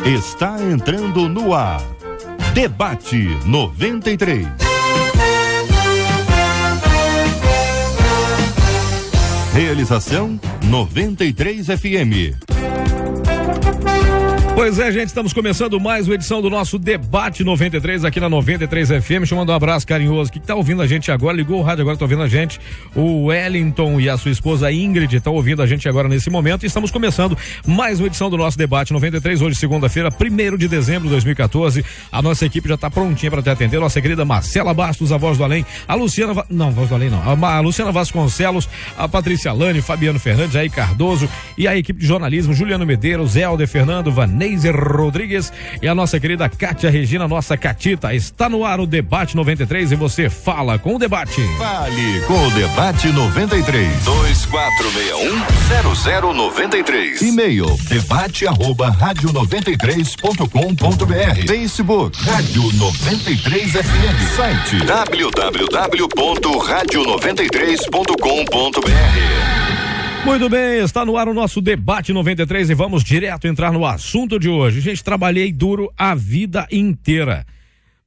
Está entrando no ar. Debate 93. Realização 93 FM. Pois é, gente, estamos começando mais uma edição do nosso Debate 93 aqui na 93 FM, chamando um abraço carinhoso. Que tá ouvindo a gente agora, ligou o rádio agora, tá ouvindo a gente. O Wellington e a sua esposa Ingrid estão ouvindo a gente agora nesse momento e estamos começando mais uma edição do nosso Debate 93, hoje segunda-feira, 1º de dezembro de 2014. A nossa equipe já está prontinha para te atender, nossa querida Marcela Bastos, a Voz do Além, a Luciana, Voz do Além não, a Luciana Vasconcelos, a Patrícia Lane, Fabiano Fernandes, Jair Cardoso e a equipe de jornalismo, Juliano Medeiros, Helder Fernando, Vanessa Rodrigues e a nossa querida Kátia Regina, nossa Catita. Está no ar o Debate 93 e você fala com o debate. Fale com o Debate 93. 2461-0093. E-mail debate@radio93.com.br. Facebook Rádio 93 FM. Site www.radio93.com.br. Muito bem, está no ar o nosso Debate 93 e vamos direto entrar no assunto de hoje. Gente, trabalhei duro a vida inteira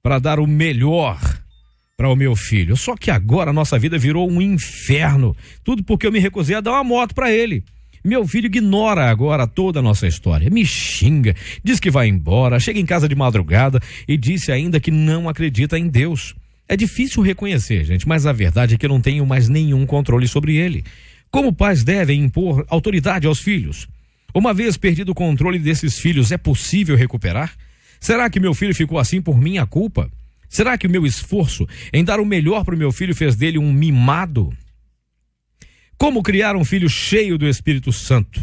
para dar o melhor para o meu filho. Só que agora a nossa vida virou um inferno. Tudo porque eu me recusei a dar uma moto para ele. Meu filho ignora agora toda a nossa história, me xinga, diz que vai embora, chega em casa de madrugada e disse ainda que não acredita em Deus. É difícil reconhecer, gente, mas a verdade é que eu não tenho mais nenhum controle sobre ele. Como pais devem impor autoridade aos filhos? Uma vez perdido o controle desses filhos, é possível recuperar? Será que meu filho ficou assim por minha culpa? Será que o meu esforço em dar o melhor para o meu filho fez dele um mimado? Como criar um filho cheio do Espírito Santo?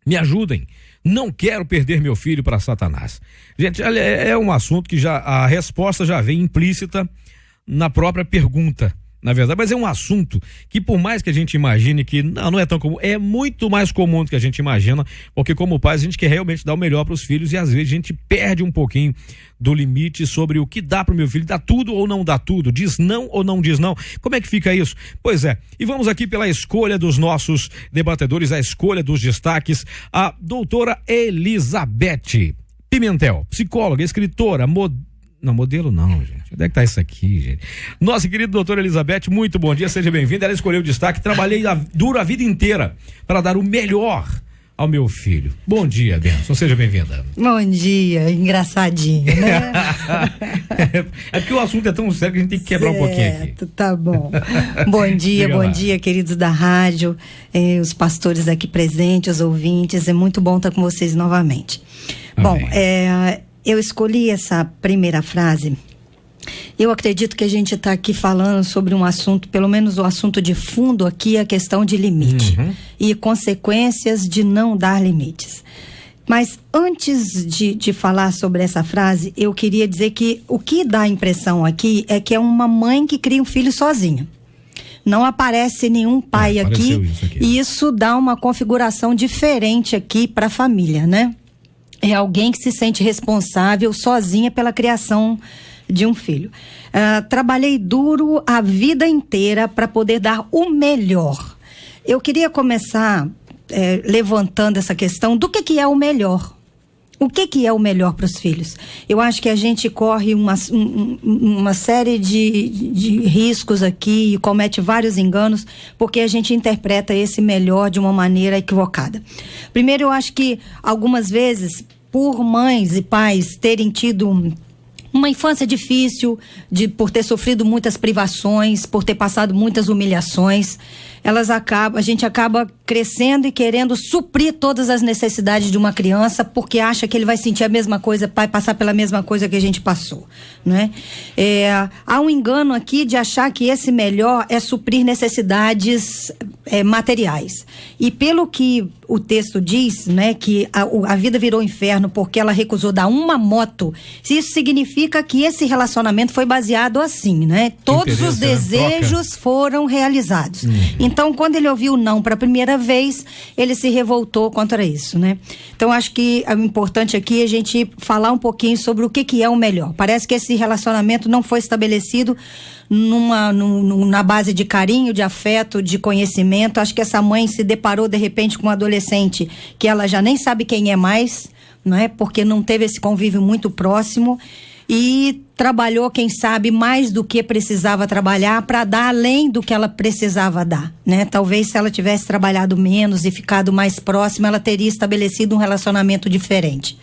Me ajudem. Não quero perder meu filho para Satanás. Gente, é um assunto que já a resposta já vem implícita na própria pergunta. Na verdade, mas é um assunto que, por mais que a gente imagine que não é tão comum, é muito mais comum do que a gente imagina, porque como pais a gente quer realmente dar o melhor para os filhos e às vezes a gente perde um pouquinho do limite sobre o que dá para o meu filho, dá tudo ou não dá tudo, diz não ou não diz não, como é que fica isso? Pois é, e vamos aqui pela escolha dos nossos debatedores, a escolha dos destaques, a doutora Elizabeth Pimentel, psicóloga, escritora, modelo não, gente. Onde é que tá isso aqui, gente? Nossa querida doutora Elizabeth, muito bom dia, seja bem-vinda. Ela escolheu o destaque, trabalhei duro a vida inteira para dar o melhor ao meu filho. Bom dia, Benção, seja bem-vinda. Bom dia, engraçadinho, né? É porque o assunto é tão sério que a gente tem que quebrar um pouquinho aqui. Tá bom. Bom dia, queridos da rádio, os pastores aqui presentes, os ouvintes, é muito bom estar com vocês novamente. Amém. Bom, eu escolhi essa primeira frase. Eu acredito que a gente está aqui falando sobre um assunto, pelo menos o assunto de fundo aqui, a questão de limite e consequências de não dar limites. Mas antes de falar sobre essa frase, eu queria dizer que o que dá a impressão aqui é que é uma mãe que cria um filho sozinha. Não aparece nenhum pai aqui e isso dá uma configuração diferente aqui para a família, né? É alguém que se sente responsável sozinha pela criação de um filho. Trabalhei duro a vida inteira para poder dar o melhor. Eu queria começar levantando essa questão do que é o melhor. O que é o melhor para os filhos? Eu acho que a gente corre uma série de riscos aqui e comete vários enganos porque a gente interpreta esse melhor de uma maneira equivocada. Primeiro, eu acho que algumas vezes, por mães e pais terem tido uma infância difícil, por ter sofrido muitas privações, por ter passado muitas humilhações, a gente acaba crescendo e querendo suprir todas as necessidades de uma criança porque acha que ele vai sentir a mesma coisa, vai passar pela mesma coisa que a gente passou, né? Há um engano aqui de achar que esse melhor é suprir necessidades materiais. E pelo que o texto diz, né, que a vida virou inferno porque ela recusou dar uma moto, isso significa que esse relacionamento foi baseado assim, né? Todos os desejos foram realizados. Então, quando ele ouviu não para a primeira vez, ele se revoltou contra isso, né? Então, acho que é importante aqui a gente falar um pouquinho sobre o que é o melhor. Parece que esse relacionamento não foi estabelecido na base de carinho, de afeto, de conhecimento. Acho que essa mãe se deparou de repente com um adolescente que ela já nem sabe quem é mais, não é? Porque não teve esse convívio muito próximo e trabalhou, quem sabe, mais do que precisava trabalhar para dar além do que ela precisava dar, né? Talvez se ela tivesse trabalhado menos e ficado mais próxima, ela teria estabelecido um relacionamento diferente.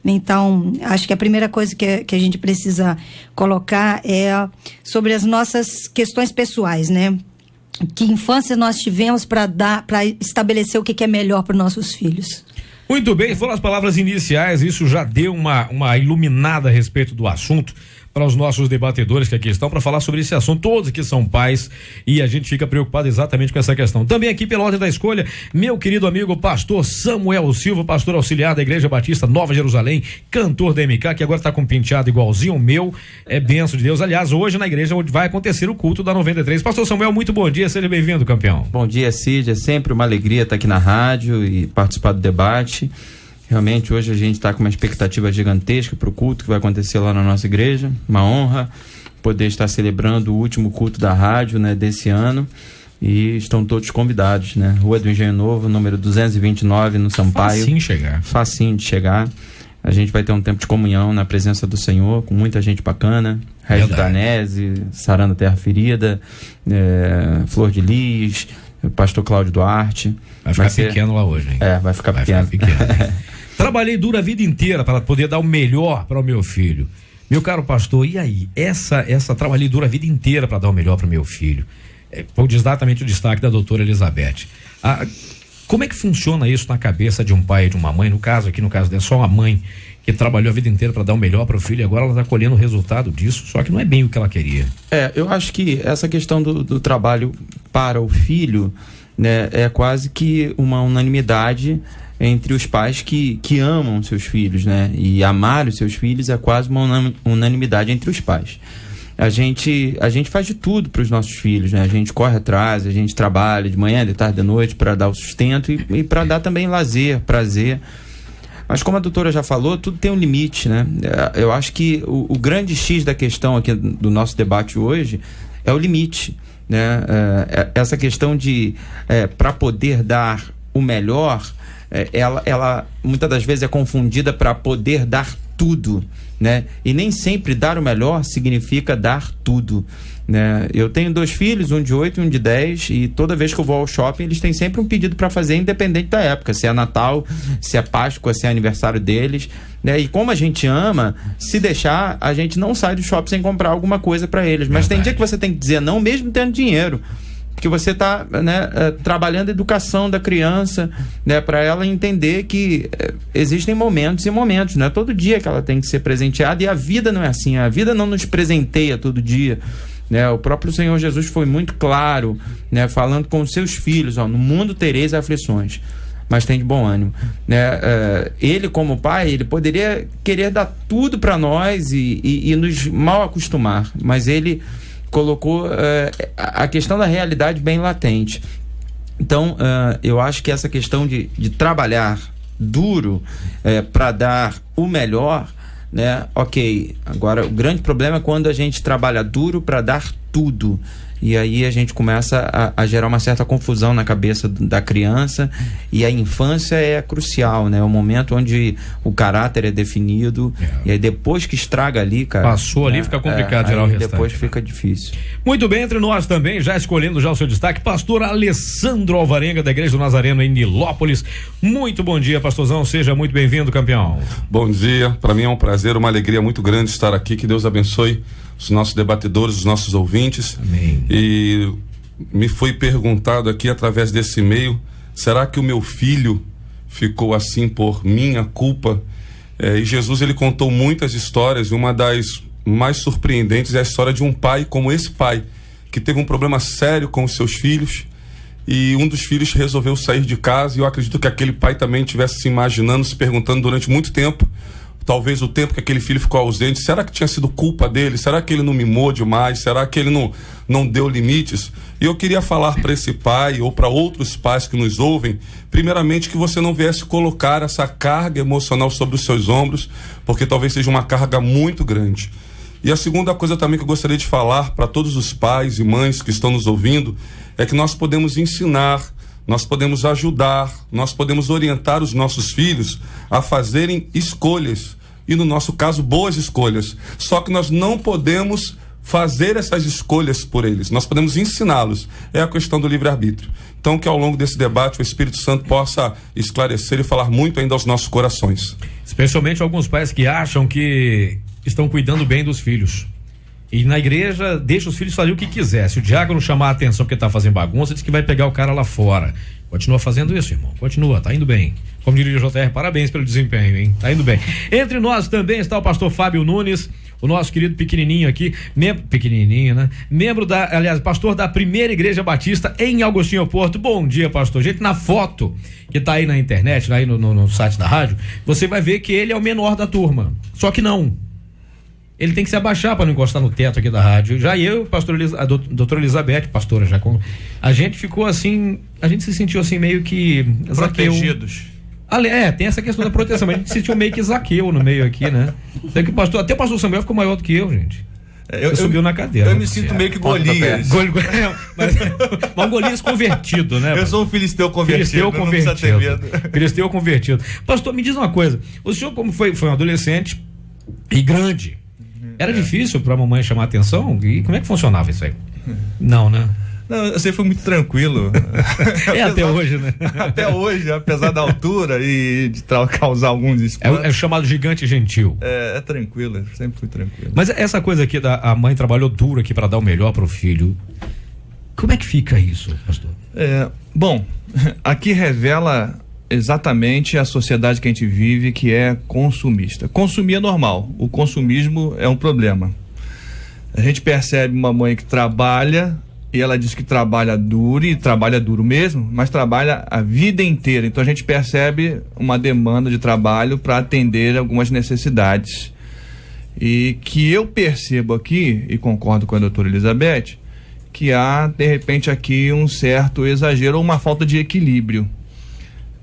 Então, acho que a primeira coisa que a gente precisa colocar é sobre as nossas questões pessoais, né? Que infância nós tivemos para estabelecer o que é melhor para os nossos filhos. Muito bem, foram as palavras iniciais, isso já deu uma iluminada a respeito do assunto para os nossos debatedores que aqui estão para falar sobre esse assunto. Todos aqui são pais e a gente fica preocupado exatamente com essa questão. Também aqui pela ordem da escolha, meu querido amigo pastor Samuel Silva, pastor auxiliar da Igreja Batista Nova Jerusalém, cantor da MK, que agora está com um penteado igualzinho ao meu, é bênção de Deus. Aliás, hoje na igreja onde vai acontecer o culto da 93. Pastor Samuel, muito bom dia, seja bem-vindo, campeão. Bom dia, Cid, é sempre uma alegria estar aqui na rádio e participar do debate. Realmente hoje a gente está com uma expectativa gigantesca para o culto que vai acontecer lá na nossa igreja. Uma honra poder estar celebrando o último culto da rádio, né, desse ano. E estão todos convidados, né? Rua do Engenho Novo, número 229, no Sampaio. Facinho chegar. Facinho de chegar. A gente vai ter um tempo de comunhão na presença do Senhor, com muita gente bacana. Regis Danese, Sarando Terra Ferida, Flor de Lis, Pastor Cláudio Duarte. Vai ficar pequeno lá hoje, hein? Vai ficar pequeno. Trabalhei duro a vida inteira para poder dar o melhor para o meu filho. Meu caro pastor, e aí? Trabalhei duro a vida inteira para dar o melhor para o meu filho. Foi exatamente o destaque da doutora Elizabeth. Como é que funciona isso na cabeça de um pai e de uma mãe? No caso dela, só uma mãe que trabalhou a vida inteira para dar o melhor para o filho e agora ela está colhendo o resultado disso, só que não é bem o que ela queria. Eu acho que essa questão do trabalho para o filho, né, é quase que uma unanimidade entre os pais que amam seus filhos, né? E amar os seus filhos é quase uma unanimidade entre os pais. A gente faz de tudo para os nossos filhos, né? A gente corre atrás, a gente trabalha de manhã, de tarde, de noite para dar o sustento e para dar também lazer, prazer. Mas como a doutora já falou, tudo tem um limite, né? Eu acho que o grande X da questão aqui do nosso debate hoje é o limite, né? Essa questão de para poder dar o melhor, ela muitas das vezes é confundida para poder dar tudo, né? E nem sempre dar o melhor significa dar tudo, né? Eu tenho 2 filhos, um de 8 e um de 10, e toda vez que eu vou ao shopping eles têm sempre um pedido para fazer, independente da época, se é Natal, se é Páscoa, se é aniversário deles, né? E como a gente ama, se deixar, a gente não sai do shopping sem comprar alguma coisa para eles, mas tem dia que você tem que dizer não, mesmo tendo dinheiro, porque você está, né, trabalhando a educação da criança, né, para ela entender que existem momentos e momentos, não é todo dia que ela tem que ser presenteada, e a vida não é assim, a vida não nos presenteia todo dia, né? O próprio Senhor Jesus foi muito claro, né, falando com os seus filhos, no mundo tereis aflições, mas tem de bom ânimo, né? Ele como pai, ele poderia querer dar tudo para nós e nos mal acostumar, mas ele colocou a questão da realidade bem latente. Então, eu acho que essa questão de trabalhar duro para dar o melhor, né? Ok, agora o grande problema é quando a gente trabalha duro para dar tudo. E aí a gente começa a gerar uma certa confusão na cabeça da criança, e a infância é crucial, né? É o momento onde o caráter é definido, e aí depois que estraga ali, cara... Passou ali, fica complicado gerar o restante. Depois fica difícil. Muito bem, entre nós também, já escolhendo já o seu destaque, pastor Alessandro Alvarenga, da Igreja do Nazareno em Nilópolis. Muito bom dia, pastorzão, seja muito bem-vindo, campeão. Bom dia, para mim é um prazer, uma alegria muito grande estar aqui, que Deus abençoe os nossos debatedores, os nossos ouvintes. Amém. E me foi perguntado aqui através desse e-mail, será que o meu filho ficou assim por minha culpa? E Jesus, ele contou muitas histórias, e uma das mais surpreendentes é a história de um pai como esse pai, que teve um problema sério com os seus filhos, e um dos filhos resolveu sair de casa, e eu acredito que aquele pai também estivesse se imaginando, se perguntando durante muito tempo, talvez o tempo que aquele filho ficou ausente, será que tinha sido culpa dele? Será que ele não mimou demais? Será que ele não deu limites? E eu queria falar para esse pai ou para outros pais que nos ouvem, primeiramente, que você não viesse colocar essa carga emocional sobre os seus ombros, porque talvez seja uma carga muito grande. E a segunda coisa também que eu gostaria de falar para todos os pais e mães que estão nos ouvindo é que nós podemos ensinar nós podemos ajudar, nós podemos orientar os nossos filhos a fazerem escolhas, e no nosso caso, boas escolhas. Só que nós não podemos fazer essas escolhas por eles, nós podemos ensiná-los. É a questão do livre-arbítrio. Então, que ao longo desse debate o Espírito Santo possa esclarecer e falar muito ainda aos nossos corações. Especialmente alguns pais que acham que estão cuidando bem dos filhos. E na igreja, deixa os filhos fazerem o que quiser. Se o diácono chamar a atenção porque está fazendo bagunça, diz que vai pegar o cara lá fora. Continua fazendo isso, irmão. Continua, tá indo bem. Como diria o JR, parabéns pelo desempenho, hein? Tá indo bem. Entre nós também está o pastor Fábio Nunes, o nosso querido pequenininho aqui, pequenininho, né? Pastor da Primeira Igreja Batista em Agostinho Porto. Bom dia, pastor. Gente, na foto que tá aí na internet, aí no site da rádio, você vai ver que ele é o menor da turma. Só que não. Ele tem que se abaixar para não encostar no teto aqui da rádio. Já eu, a doutora Elizabeth, pastora já, a gente ficou assim, a gente se sentiu assim meio que protegidos. Tem essa questão da proteção, mas a gente se sentiu meio que Zaqueu no meio aqui, né? Até o pastor Samuel ficou maior do que eu, gente. Eu subiu na cadeira. Eu me sinto meio que Golias. Mas um Golias convertido, né? Eu sou um filisteu convertido. Filisteu convertido. Pastor, me diz uma coisa. O senhor, como foi um adolescente e grande, era difícil para a mamãe chamar atenção? E como é que funcionava isso aí? Não, né? Não, eu sempre fui muito tranquilo. Até hoje, né? Até hoje, apesar da altura e de causar alguns espantos. É o chamado gigante gentil. É tranquilo, eu sempre fui tranquilo. Mas essa coisa aqui, a mãe trabalhou duro aqui para dar o melhor para o filho. Como é que fica isso, pastor? Bom, aqui revela exatamente a sociedade que a gente vive, que é consumista. Consumir é normal, o consumismo é um problema. A gente percebe uma mãe que trabalha, e ela diz que trabalha duro, e trabalha duro mesmo, mas trabalha a vida inteira. Então a gente percebe uma demanda de trabalho para atender algumas necessidades. E que eu percebo aqui, e concordo com a doutora Elizabeth, que há, de repente, aqui um certo exagero ou uma falta de equilíbrio.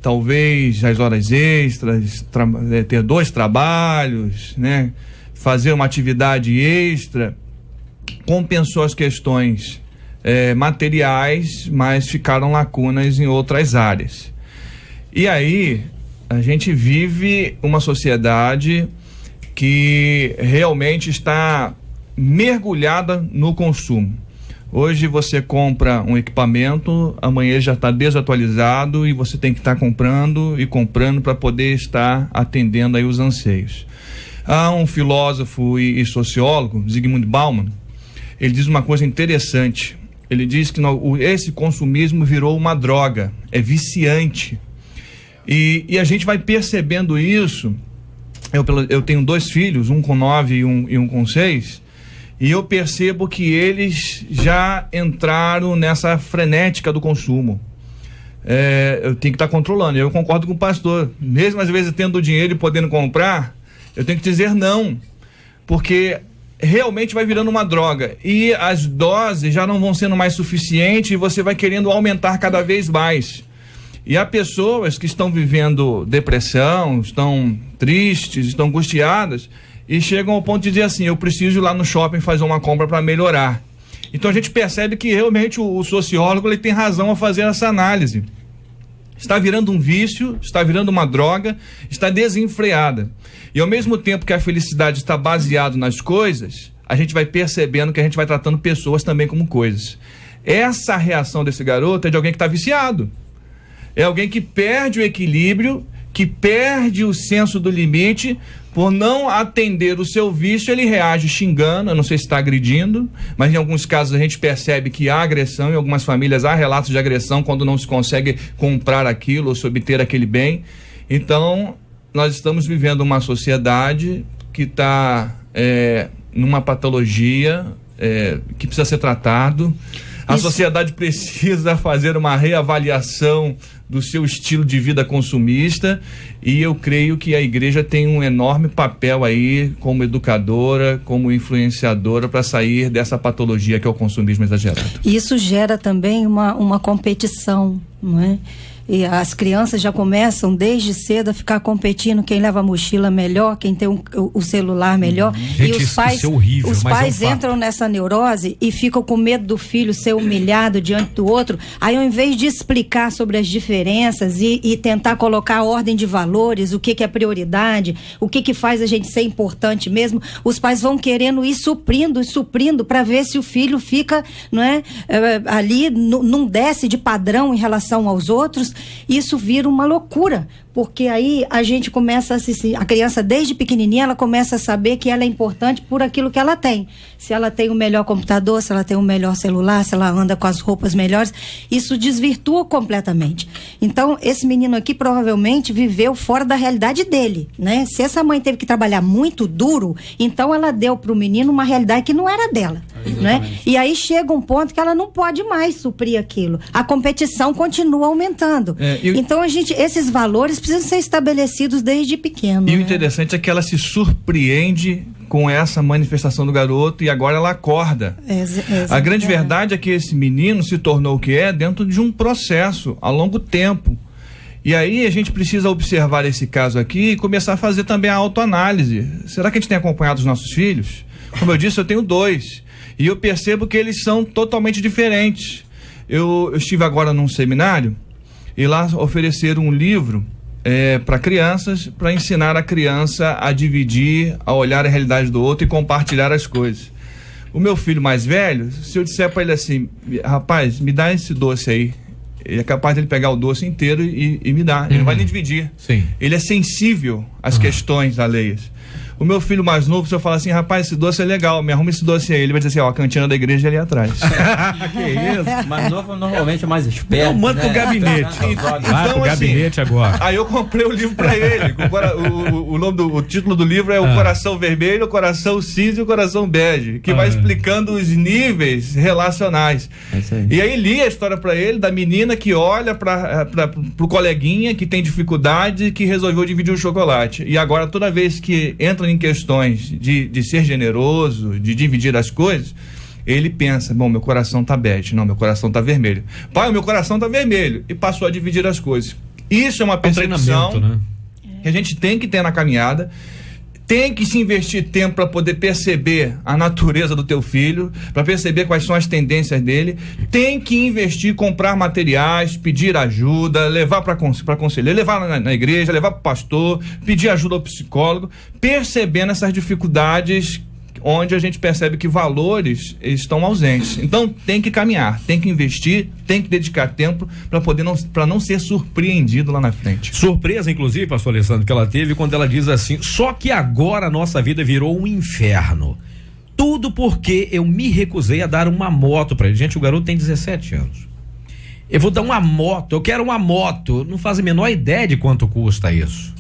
Talvez as horas extras, ter 2 trabalhos, né? Fazer uma atividade extra, compensou as questões materiais, mas ficaram lacunas em outras áreas. E aí, a gente vive uma sociedade que realmente está mergulhada no consumo. Hoje você compra um equipamento, amanhã ele já está desatualizado e você tem que estar comprando para poder estar atendendo aí os anseios. Há um filósofo e sociólogo, Zygmunt Bauman, ele diz uma coisa interessante. Ele diz que esse consumismo virou uma droga, é viciante. E a gente vai percebendo isso. Eu tenho 2 filhos, um com 9 e um com 6, e eu percebo que eles já entraram nessa frenética do consumo. Eu tenho que estar controlando. Eu concordo com o pastor. Mesmo às vezes tendo dinheiro e podendo comprar, eu tenho que dizer não, porque realmente vai virando uma droga e as doses já não vão sendo mais suficientes e você vai querendo aumentar cada vez mais. E há pessoas que estão vivendo depressão, estão tristes, estão angustiadas e chegam ao ponto de dizer assim: eu preciso ir lá no shopping fazer uma compra para melhorar. Então a gente percebe que realmente o sociólogo ele tem razão ao fazer essa análise. Está virando um vício, está virando uma droga, está desenfreada. E ao mesmo tempo que a felicidade está baseada nas coisas, a gente vai percebendo que a gente vai tratando pessoas também como coisas. Essa reação desse garoto é de alguém que está viciado. É alguém que perde o equilíbrio, que perde o senso do limite. Por não atender o seu vício, ele reage xingando. Eu não sei se está agredindo, mas em alguns casos a gente percebe que há agressão. Em algumas famílias há relatos de agressão quando não se consegue comprar aquilo ou se obter aquele bem. Então, nós estamos vivendo uma sociedade que está numa patologia que precisa ser tratado. A sociedade precisa fazer uma reavaliação do seu estilo de vida consumista, e eu creio que a igreja tem um enorme papel aí como educadora, como influenciadora para sair dessa patologia que é o consumismo exagerado. Isso gera também uma competição, não é? E as crianças já começam desde cedo a ficar competindo quem leva a mochila melhor, quem tem o celular melhor. Gente, e os pais, isso é horrível, os mas pais entram nessa neurose e ficam com medo do filho ser humilhado diante do outro. Aí, ao invés de explicar sobre as diferenças e tentar colocar a ordem de valores, o que é prioridade, o que faz a gente ser importante mesmo, os pais vão querendo ir suprindo para ver se o filho fica, não é, ali, não desce de padrão em relação aos outros. Isso vira uma loucura, porque aí a gente começa a criança desde pequenininha, ela começa a saber que ela é importante por aquilo que ela tem. Se ela tem o melhor computador, se ela tem o melhor celular, se ela anda com as roupas melhores, isso desvirtua completamente. Então, esse menino aqui provavelmente viveu fora da realidade dele, né? Se essa mãe teve que trabalhar muito duro, então ela deu para o menino uma realidade que não era dela, né? E aí chega um ponto que ela não pode mais suprir aquilo. A competição continua aumentando. Então, esses valores precisam ser estabelecidos desde pequeno. E o né? interessante é que ela se surpreende com essa manifestação do garoto e agora ela acorda. A grande verdade é que esse menino se tornou o que é dentro de um processo a longo tempo. E aí a gente precisa observar esse caso aqui e começar a fazer também a autoanálise. Será que a gente tem acompanhado os nossos filhos? Como eu disse, eu tenho 2. E eu percebo que eles são totalmente diferentes. Eu estive agora num seminário e lá ofereceram um livro para crianças, para ensinar a criança a dividir, a olhar a realidade do outro e compartilhar as coisas. O meu filho mais velho, se eu disser para ele assim, rapaz, me dá esse doce aí, ele é capaz de ele pegar o doce inteiro e me dar. Ele não vai nem dividir. Sim. Ele é sensível às questões alheias. O meu filho mais novo, se eu falar assim, rapaz, esse doce é legal, me arruma esse doce aí, ele vai dizer assim, ó, a cantina da igreja é ali atrás. Que isso? Mas normalmente é mais esperto. Então manda pro gabinete. Vai pro gabinete agora. Aí eu comprei o livro pra ele. O título do livro é O Coração Vermelho, o Coração Cinza e o Coração Bege, que vai explicando os níveis relacionais. É isso aí. E aí li a história pra ele da menina que olha pro coleguinha que tem dificuldade e que resolveu dividir o chocolate. E agora toda vez que entra em questões de ser generoso, de dividir as coisas, ele pensa, bom, meu coração tá bege, não, meu coração tá vermelho. Pai, o meu coração tá vermelho. E passou a dividir as coisas. Isso é uma percepção, né? Que a gente tem que ter na caminhada. Tem que se investir tempo para poder perceber a natureza do teu filho, para perceber quais são as tendências dele. Tem que investir, comprar materiais, pedir ajuda, levar para conselheiro, levar na igreja, levar para o pastor, pedir ajuda ao psicólogo, percebendo essas dificuldades onde a gente percebe que valores estão ausentes. Então tem que caminhar, tem que investir, tem que dedicar tempo para não ser surpreendido lá na frente. Surpresa, inclusive, pastor Alessandro, que ela teve quando ela diz assim, só que agora a nossa vida virou um inferno. Tudo porque eu me recusei a dar uma moto para ele. Gente, o garoto tem 17 anos. Eu vou dar uma moto, eu quero uma moto. Não faz a menor ideia de quanto custa isso.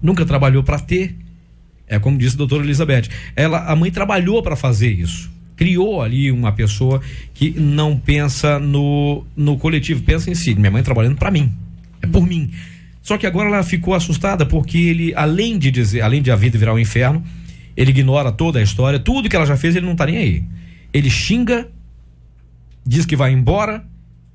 Nunca trabalhou para ter. É como disse a doutora Elizabeth, a mãe trabalhou para fazer isso, criou ali uma pessoa que não pensa no coletivo, pensa em si, minha mãe trabalhando para mim, é por mim. Só que agora ela ficou assustada porque ele, além de a vida virar um inferno, ele ignora toda a história, tudo que ela já fez, ele não tá nem aí. Ele xinga, diz que vai embora,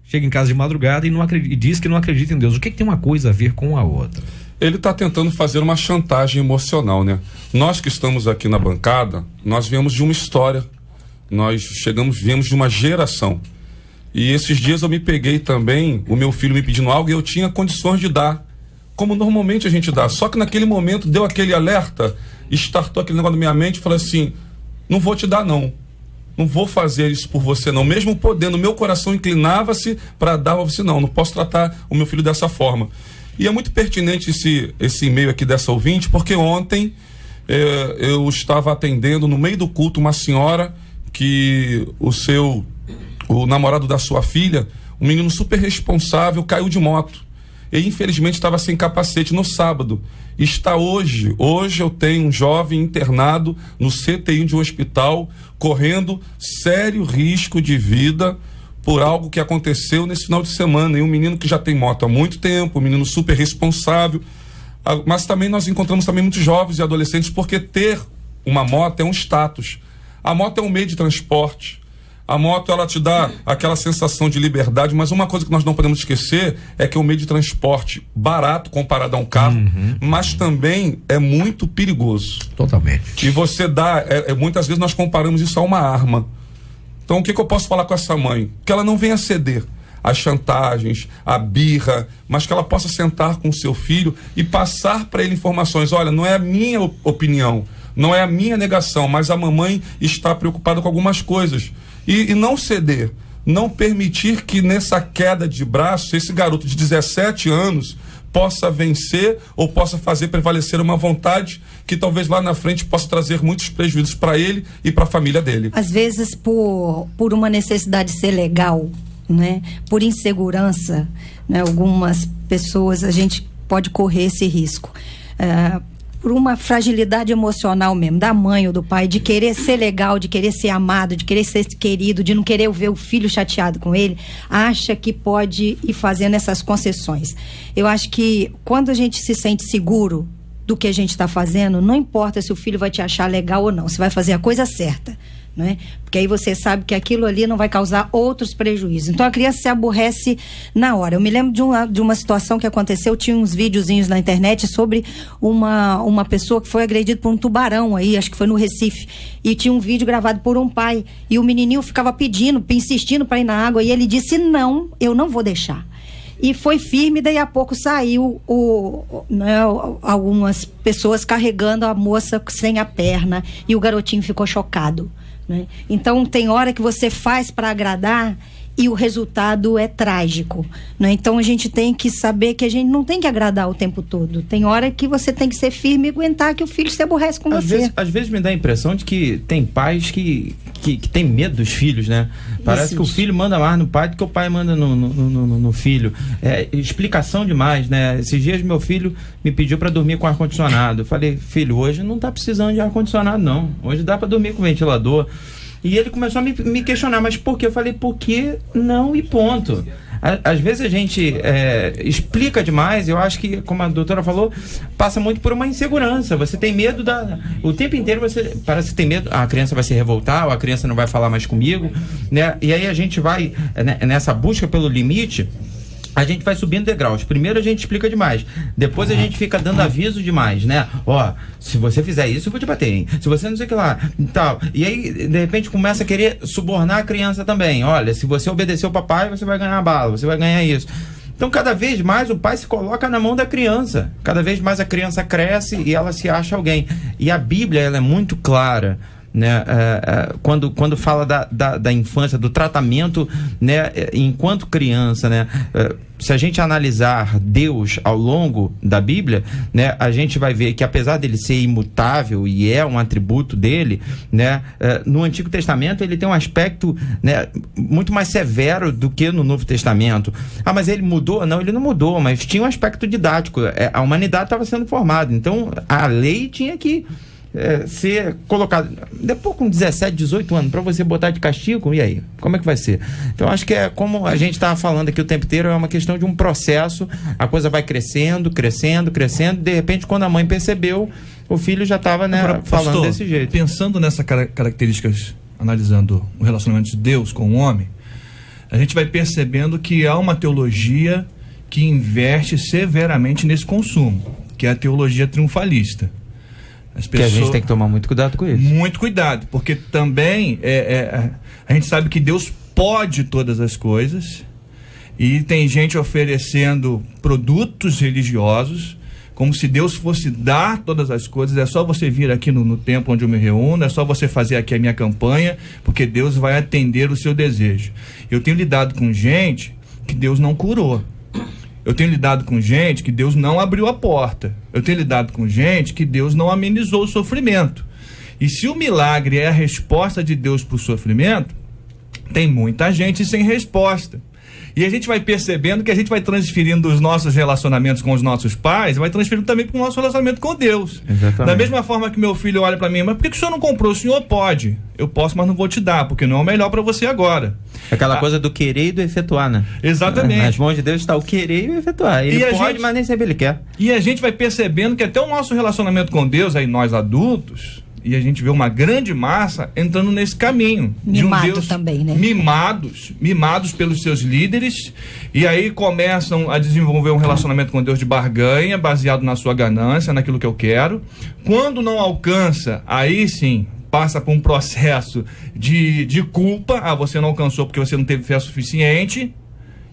chega em casa de madrugada e diz que não acredita em Deus. O que tem uma coisa a ver com a outra? Ele está tentando fazer uma chantagem emocional, né? Nós que estamos aqui na bancada, nós viemos de uma história, viemos de uma geração. E esses dias eu me peguei também, o meu filho me pedindo algo e eu tinha condições de dar, como normalmente a gente dá. Só que naquele momento deu aquele alerta, startou aquele negócio na minha mente e falei assim, não vou te dar não. Não vou fazer isso por você não. Mesmo podendo, meu coração inclinava-se para dar a você não posso tratar o meu filho dessa forma. E é muito pertinente esse e-mail aqui dessa ouvinte, porque ontem eu estava atendendo no meio do culto uma senhora que o namorado da sua filha, um menino super responsável, caiu de moto. E infelizmente estava sem capacete no sábado. Está hoje eu tenho um jovem internado no CTI de um hospital, correndo sério risco de vida por algo que aconteceu nesse final de semana. E um menino que já tem moto há muito tempo, um menino super responsável, mas também nós encontramos também muitos jovens e adolescentes, porque ter uma moto é um status. A moto é um meio de transporte. A moto, ela te dá aquela sensação de liberdade, mas uma coisa que nós não podemos esquecer é que é um meio de transporte barato comparado a um carro, mas também é muito perigoso. Totalmente. E você dá, muitas vezes nós comparamos isso a uma arma. Então o que eu posso falar com essa mãe? Que ela não venha ceder às chantagens, à birra, mas que ela possa sentar com o seu filho e passar para ele informações. Olha, não é a minha opinião, não é a minha negação, mas a mamãe está preocupada com algumas coisas. E não ceder, não permitir que nessa queda de braço, esse garoto de 17 anos possa vencer ou possa fazer prevalecer uma vontade que talvez lá na frente possa trazer muitos prejuízos para ele e para a família dele. Às vezes por uma necessidade de ser legal, né? Por insegurança, né? Algumas pessoas, a gente pode correr esse risco. Por uma fragilidade emocional mesmo, da mãe ou do pai, de querer ser legal, de querer ser amado, de querer ser querido, de não querer ver o filho chateado com ele, acha que pode ir fazendo essas concessões. Eu acho que quando a gente se sente seguro do que a gente está fazendo, não importa se o filho vai te achar legal ou não, você vai fazer a coisa certa, né? Porque aí você sabe que aquilo ali não vai causar outros prejuízos. Então a criança se aborrece na hora. Eu me lembro de uma situação que aconteceu, tinha uns videozinhos na internet sobre uma pessoa que foi agredida por um tubarão aí, acho que foi no Recife, e tinha um vídeo gravado por um pai, e o menininho ficava insistindo para ir na água, e ele disse: não, eu não vou deixar. E foi firme, daí a pouco saiu algumas pessoas carregando a moça sem a perna, e o garotinho ficou chocado, né? Então tem hora que você faz para agradar e o resultado é trágico, né? Então a gente tem que saber que a gente não tem que agradar o tempo todo. Tem hora que você tem que ser firme e aguentar que o filho se aborrece com você. Às vezes me dá a impressão de que tem pais que tem medo dos filhos, né? Parece que o filho manda mais no pai do que o pai manda no filho. Explicação demais, né? Esses dias meu filho me pediu para dormir com ar-condicionado. Eu falei: filho, hoje não tá precisando de ar-condicionado não. Hoje dá para dormir com ventilador. E ele começou a me questionar: mas por quê? Eu falei: por que não e ponto. Às vezes a gente explica demais. Eu acho que, como a doutora falou, passa muito por uma insegurança. Você tem medo o tempo inteiro você parece que tem medo. A criança vai se revoltar, ou a criança não vai falar mais comigo, né? E aí a gente vai nessa busca pelo limite. A gente vai subindo degraus. Primeiro a gente explica demais. Depois a gente fica dando aviso demais, né? Ó, se você fizer isso, eu vou te bater, hein? Se você não sei o que lá, tal. E aí, de repente, começa a querer subornar a criança também. Olha, se você obedecer o papai, você vai ganhar bala, você vai ganhar isso. Então, cada vez mais o pai se coloca na mão da criança. Cada vez mais a criança cresce e ela se acha alguém. E a Bíblia, ela é muito clara, né? Quando fala da infância, do tratamento, né? Enquanto criança, né? Se a gente analisar Deus ao longo da Bíblia, né? A gente vai ver que, apesar dele ser imutável e é um atributo dele, né? No Antigo Testamento ele tem um aspecto, né? Muito mais severo do que no Novo Testamento. Ah, mas ele mudou? Não, ele não mudou, mas tinha um aspecto didático. A humanidade estava sendo formada, então a lei tinha que ser colocado. Depois, com 17, 18 anos, para você botar de castigo, e aí? Como é que vai ser? Então, acho que como a gente estava falando aqui o tempo inteiro, é uma questão de um processo. A coisa vai crescendo, de repente, quando a mãe percebeu, o filho já estava, né, falando, pastor, desse jeito. Pensando nessas características, analisando o relacionamento de Deus com o homem, a gente vai percebendo que há uma teologia que investe severamente nesse consumo, que é a teologia triunfalista. Que a gente tem que tomar muito cuidado com isso. Muito cuidado, porque também a gente sabe que Deus pode todas as coisas, e tem gente oferecendo produtos religiosos como se Deus fosse dar todas as coisas. É só você vir aqui no templo onde eu me reúno, é só você fazer aqui a minha campanha, porque Deus vai atender o seu desejo. Eu tenho lidado com gente que Deus não curou. Eu tenho lidado com gente que Deus não abriu a porta. Eu tenho lidado com gente que Deus não amenizou o sofrimento. E se o milagre é a resposta de Deus para o sofrimento, tem muita gente sem resposta. E a gente vai percebendo que a gente vai transferindo os nossos relacionamentos com os nossos pais, vai transferindo também para o nosso relacionamento com Deus. Exatamente. Da mesma forma que meu filho olha para mim: mas por que o senhor não comprou? O senhor pode. Eu posso, mas não vou te dar, porque não é o melhor para você agora. Aquela coisa do querer e do efetuar, né? Exatamente. Nas mãos de Deus está o querer e o efetuar. Ele pode, mas nem sempre ele quer. E a gente vai percebendo que até o nosso relacionamento com Deus, aí nós adultos, E a gente vê uma grande massa entrando nesse caminho. Mimado de um Deus também, né? Mimados pelos seus líderes, e aí começam a desenvolver um relacionamento com Deus de barganha, baseado na sua ganância, naquilo que eu quero. Quando não alcança, aí sim, passa por um processo de culpa. Você não alcançou porque você não teve fé suficiente.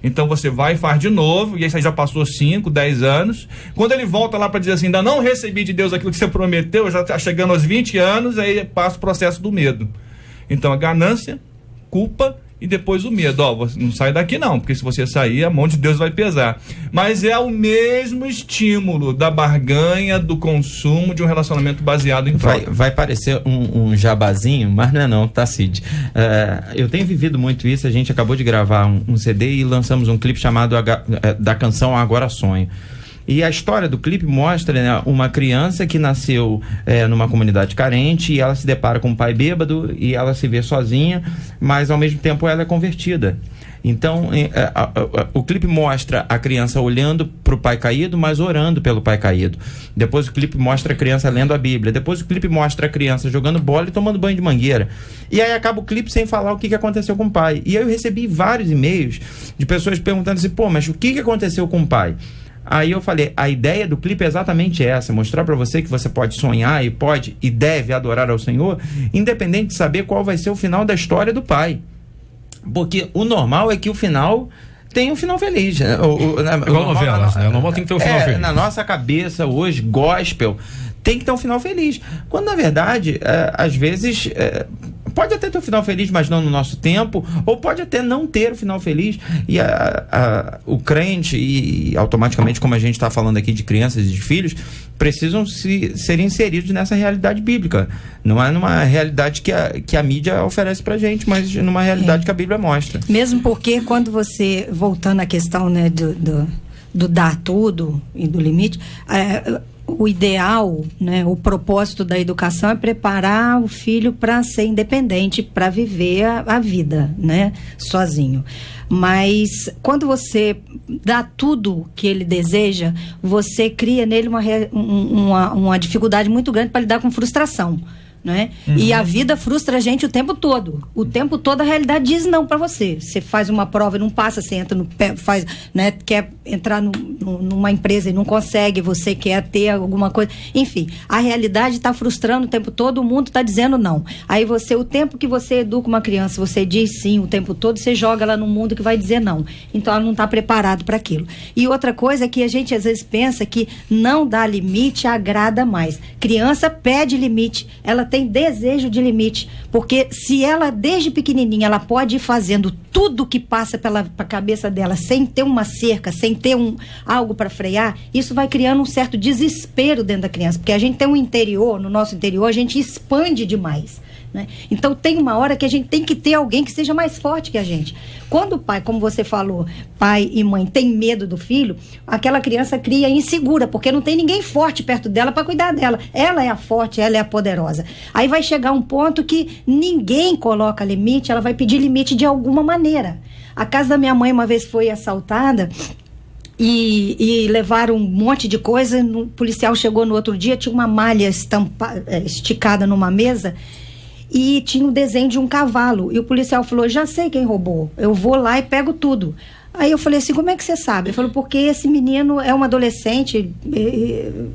Então você vai e faz de novo, e aí você já passou 5, 10 anos. Quando ele volta lá para dizer assim, ainda não recebi de Deus aquilo que você prometeu, já está chegando aos 20 anos, aí passa o processo do medo. Então a ganância, culpa e depois o medo. Você não sai daqui não, porque se você sair, a mão de Deus vai pesar. Mas é o mesmo estímulo da barganha, do consumo, de um relacionamento baseado em troca. Vai parecer um jabazinho, mas não é não, tá, Cid? Eu tenho vivido muito isso. A gente acabou de gravar um CD e lançamos um clipe chamado da canção Agora Sonho. E a história do clipe mostra, né, uma criança que nasceu numa comunidade carente, e ela se depara com um pai bêbado e ela se vê sozinha, mas ao mesmo tempo ela é convertida. Então o clipe mostra a criança olhando para o pai caído, mas orando pelo pai caído. Depois o clipe mostra a criança lendo a Bíblia. Depois o clipe mostra a criança jogando bola e tomando banho de mangueira. E aí acaba o clipe sem falar o que aconteceu com o pai. E aí eu recebi vários e-mails de pessoas perguntando assim, mas o que aconteceu com o pai? Aí eu falei, a ideia do clipe é exatamente essa, mostrar para você que você pode sonhar e pode e deve adorar ao Senhor, independente de saber qual vai ser o final da história do pai. Porque o normal é que o final tem um final feliz. Né? Igual novelas, né? O normal tem que ter um final feliz. Na nossa cabeça hoje, gospel, tem que ter um final feliz. Quando na verdade, às vezes... pode até ter um final feliz, mas não no nosso tempo, ou pode até não ter um final feliz, e o crente, e automaticamente, como a gente está falando aqui de crianças e de filhos, precisam ser inseridos nessa realidade bíblica. Não é numa realidade que a mídia oferece pra gente, mas numa realidade que a Bíblia mostra. Mesmo porque quando você, voltando à questão, né, do dar tudo e do limite, o ideal, né, o propósito da educação é preparar o filho para ser independente, para viver a vida, né, sozinho. Mas quando você dá tudo que ele deseja, você cria nele uma dificuldade muito grande para lidar com frustração. Né? Uhum. E a vida frustra a gente o tempo todo. O tempo todo a realidade diz não para você. Você faz uma prova e não passa, você entra né, quer entrar numa empresa e não consegue, você quer ter alguma coisa. Enfim, a realidade está frustrando o tempo todo, o mundo está dizendo não. Aí o tempo que você educa uma criança, você diz sim o tempo todo, você joga ela num mundo que vai dizer não. Então ela não está preparada para aquilo. E outra coisa é que a gente às vezes pensa que não dar limite agrada mais. Criança pede limite, ela tem desejo de limite, porque se ela desde pequenininha ela pode ir fazendo tudo que passa pela cabeça dela sem ter uma cerca, sem ter algo para frear, isso vai criando um certo desespero dentro da criança, porque a gente tem um interior, no nosso interior a gente expande demais, né? Então tem uma hora que a gente tem que ter alguém que seja mais forte que a gente. Quando o pai, como você falou, pai e mãe tem medo do filho, aquela criança cria insegura, porque não tem ninguém forte perto dela para cuidar dela. Ela é a forte, ela é a poderosa. Aí vai chegar um ponto que ninguém coloca limite, ela vai pedir limite de alguma maneira. A casa da minha mãe uma vez foi assaltada e levaram um monte de coisa. O policial chegou no outro dia, tinha uma malha esticada numa mesa e tinha o desenho de um cavalo. E o policial falou, já sei quem roubou, eu vou lá e pego tudo. Aí eu falei assim, como é que você sabe? Ele falou, porque esse menino é um adolescente,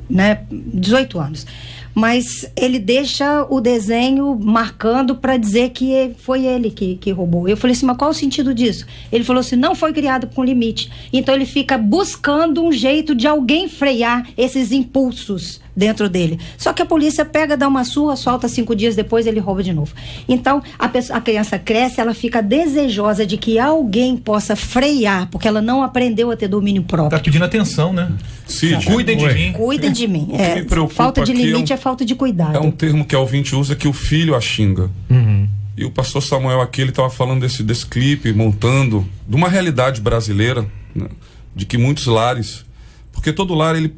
né, 18 anos. Mas ele deixa o desenho marcando para dizer que foi ele que roubou. Eu falei assim, mas qual o sentido disso? Ele falou assim, não foi criado com limite. Então ele fica buscando um jeito de alguém frear esses impulsos dentro dele. Só que a polícia pega, dá uma surra, solta 5 dias depois, ele rouba de novo. Então a criança cresce, ela fica desejosa de que alguém possa frear, porque ela não aprendeu a ter domínio próprio. Tá pedindo atenção, né? Cid, cuidem de mim. Cuidem de mim. Me preocupa falta de limite é falta de cuidado. É um termo que a ouvinte usa, que o filho a xinga. Uhum. E o pastor Samuel aqui, ele estava falando desse clipe, montando de uma realidade brasileira, né, de que muitos lares, porque todo lar ele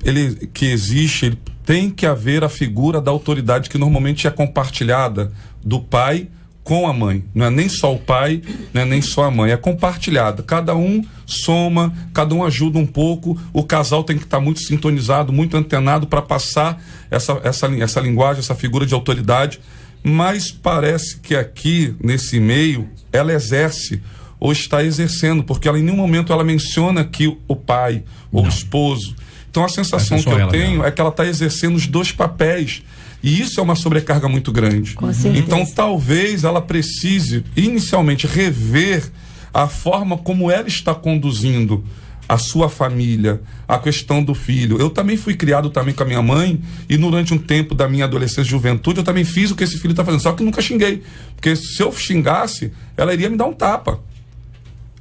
que existe, ele tem que haver a figura da autoridade que normalmente é compartilhada do pai com a mãe. Não é nem só o pai, não é nem só a mãe, é compartilhada. Cada um soma, cada um ajuda um pouco. O casal tem que estar muito sintonizado, muito antenado para passar essa linguagem, essa figura de autoridade. Mas parece que aqui, nesse meio, ela exerce ou está exercendo, porque ela em nenhum momento ela menciona que o pai ou o esposo. Então a sensação que eu tenho é que ela está exercendo os dois papéis. E isso é uma sobrecarga muito grande. Com certeza. Então talvez ela precise inicialmente rever a forma como ela está conduzindo a sua família, a questão do filho. Eu também fui criado também com a minha mãe, e durante um tempo da minha adolescência e juventude eu também fiz o que esse filho está fazendo, só que nunca xinguei, porque se eu xingasse, ela iria me dar um tapa.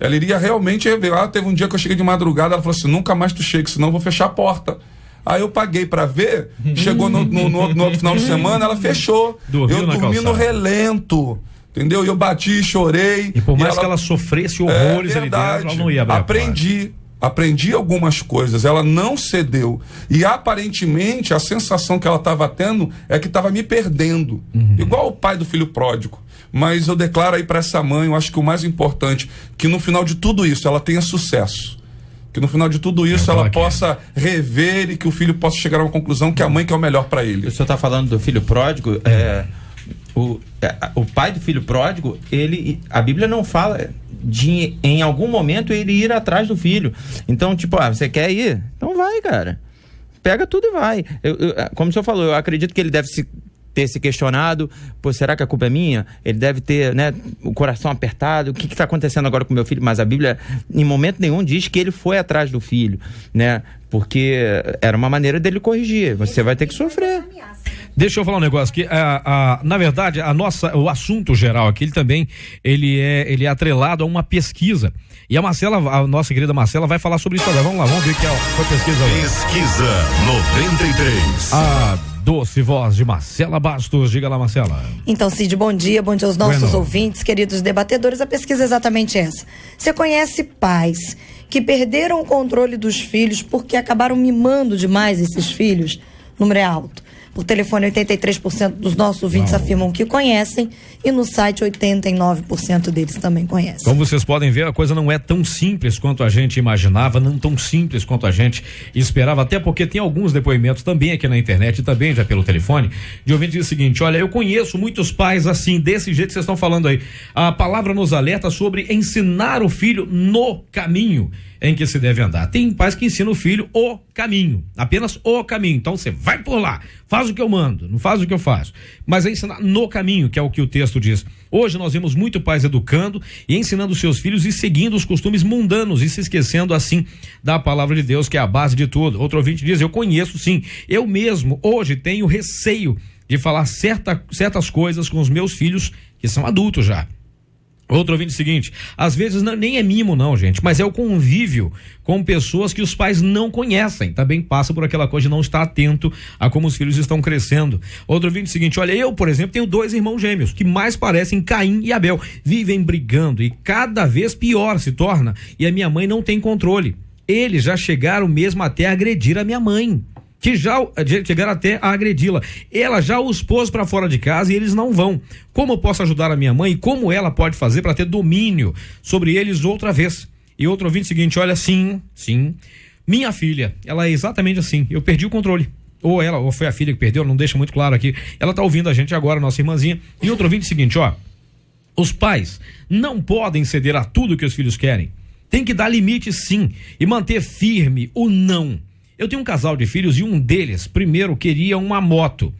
Ela iria realmente revelar. Teve um dia que eu cheguei de madrugada, ela falou assim: nunca mais tu chega, senão eu vou fechar a porta. Aí eu paguei pra ver, chegou no outro final de semana, ela fechou. Eu dormi no relento, entendeu? E eu bati, chorei. E por mais que ela sofresse horrores ali dentro, ela não ia abrir a porta. Aprendi algumas coisas, ela não cedeu. E aparentemente a sensação que ela estava tendo é que estava me perdendo. Igual o pai do filho pródigo. Mas eu declaro aí para essa mãe, eu acho que o mais importante, que no final de tudo isso ela tenha sucesso. Que no final de tudo isso ela possa rever e que o filho possa chegar a uma conclusão que a mãe quer o melhor para ele. O senhor está falando do filho pródigo, o pai do filho pródigo, a Bíblia não fala de em algum momento ele ir atrás do filho. Então, tipo, você quer ir? Então vai, cara. Pega tudo e vai. Como o senhor falou, eu acredito que ele deve ter se questionado, será que a culpa é minha? Ele deve ter, né, o coração apertado, o que está acontecendo agora com meu filho? Mas a Bíblia, em momento nenhum, diz que ele foi atrás do filho, né? Porque era uma maneira dele corrigir. Você vai ter que sofrer. Deixa eu falar um negócio que na verdade o assunto geral aqui ele é atrelado a uma pesquisa, e a nossa querida Marcela vai falar sobre isso agora. Vamos lá, vamos ver que foi a pesquisa hoje. Pesquisa 93. A doce voz de Marcela Bastos. Diga lá, Marcela. Então, Cid, bom dia aos nossos ouvintes, queridos debatedores. A pesquisa é exatamente essa. Você conhece pais que perderam o controle dos filhos porque acabaram mimando demais esses filhos? O número é alto. Por telefone, 83% dos nossos ouvintes afirmam que conhecem, e no site 89% deles também conhecem. Como vocês podem ver, a coisa não é tão simples quanto a gente imaginava, não tão simples quanto a gente esperava, até porque tem alguns depoimentos também aqui na internet e também já pelo telefone, de ouvinte diz o seguinte: olha, eu conheço muitos pais assim, desse jeito que vocês estão falando aí. A palavra nos alerta sobre ensinar o filho no caminho em que se deve andar. Tem pais que ensinam o filho o caminho, apenas o caminho. Então você vai por lá, faz o que eu mando, não faz o que eu faço. Mas é ensinar no caminho, que é o que o texto diz. Hoje nós vemos muito pais educando e ensinando seus filhos e seguindo os costumes mundanos e se esquecendo assim da palavra de Deus, que é a base de tudo. Outro ouvinte diz: eu conheço sim, eu mesmo hoje tenho receio de falar certas coisas com os meus filhos que são adultos já. Outro ouvinte seguinte: às vezes nem é mimo não, gente, mas é o convívio com pessoas que os pais não conhecem. Também passa por aquela coisa de não estar atento a como os filhos estão crescendo. Outro ouvinte seguinte: olha, eu, por exemplo, tenho 2 irmãos gêmeos que mais parecem Caim e Abel. Vivem brigando e cada vez pior se torna, e a minha mãe não tem controle. Eles já chegaram mesmo até a agredir a minha mãe, que já chegaram até a agredi-la. Ela já os pôs para fora de casa e eles não vão. Como eu posso ajudar a minha mãe e como ela pode fazer para ter domínio sobre eles outra vez? E outro ouvinte seguinte: olha, sim, minha filha, ela é exatamente assim, eu perdi o controle. Ou foi a filha que perdeu, não deixa muito claro aqui. Ela tá ouvindo a gente agora, nossa irmãzinha. E outro ouvinte seguinte: os pais não podem ceder a tudo que os filhos querem. Tem que dar limite sim e manter firme o não. Eu tenho um casal de filhos e um deles primeiro queria uma moto.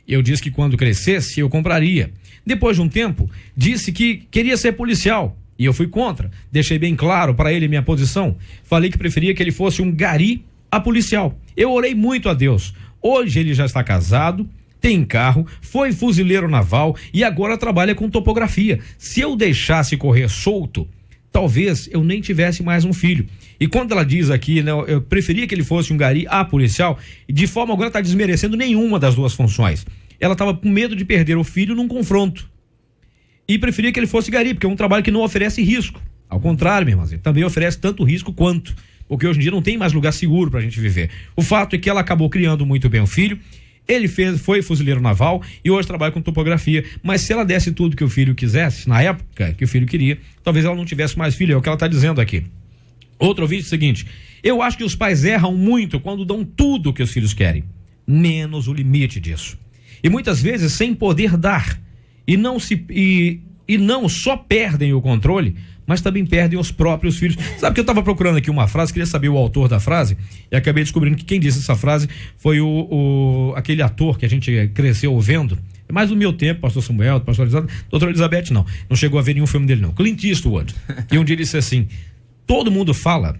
Eu disse que quando crescesse eu compraria. Depois de um tempo, disse que queria ser policial e eu fui contra. Deixei bem claro para ele minha posição. Falei que preferia que ele fosse um gari a policial. Eu orei muito a Deus. Hoje ele já está casado, tem carro, foi fuzileiro naval e agora trabalha com topografia. Se eu deixasse correr solto, talvez eu nem tivesse mais um filho. E quando ela diz aqui, né, eu preferia que ele fosse um gari a policial, de forma alguma está desmerecendo nenhuma das duas funções. Ela estava com medo de perder o filho num confronto. E preferia que ele fosse gari, porque é um trabalho que não oferece risco. Ao contrário, minha irmãzinha, também oferece tanto risco quanto. Porque hoje em dia não tem mais lugar seguro pra gente viver. O fato é que ela acabou criando muito bem o filho. Ele foi fuzileiro naval e hoje trabalha com topografia. Mas se ela desse tudo que o filho quisesse, na época que o filho queria, talvez ela não tivesse mais filho, é o que ela está dizendo aqui. Outro ouvinte é o seguinte: eu acho que os pais erram muito quando dão tudo o que os filhos querem, menos o limite disso. E muitas vezes sem poder dar. E não só perdem o controle, mas também perdem os próprios filhos. Sabe que eu estava procurando aqui uma frase, queria saber o autor da frase, e acabei descobrindo que quem disse essa frase foi aquele ator que a gente cresceu vendo, mais do meu tempo, pastor Samuel, pastor Elizabeth, doutora Elizabeth não chegou a ver nenhum filme dele não, Clint Eastwood, e um dia ele disse assim: todo mundo fala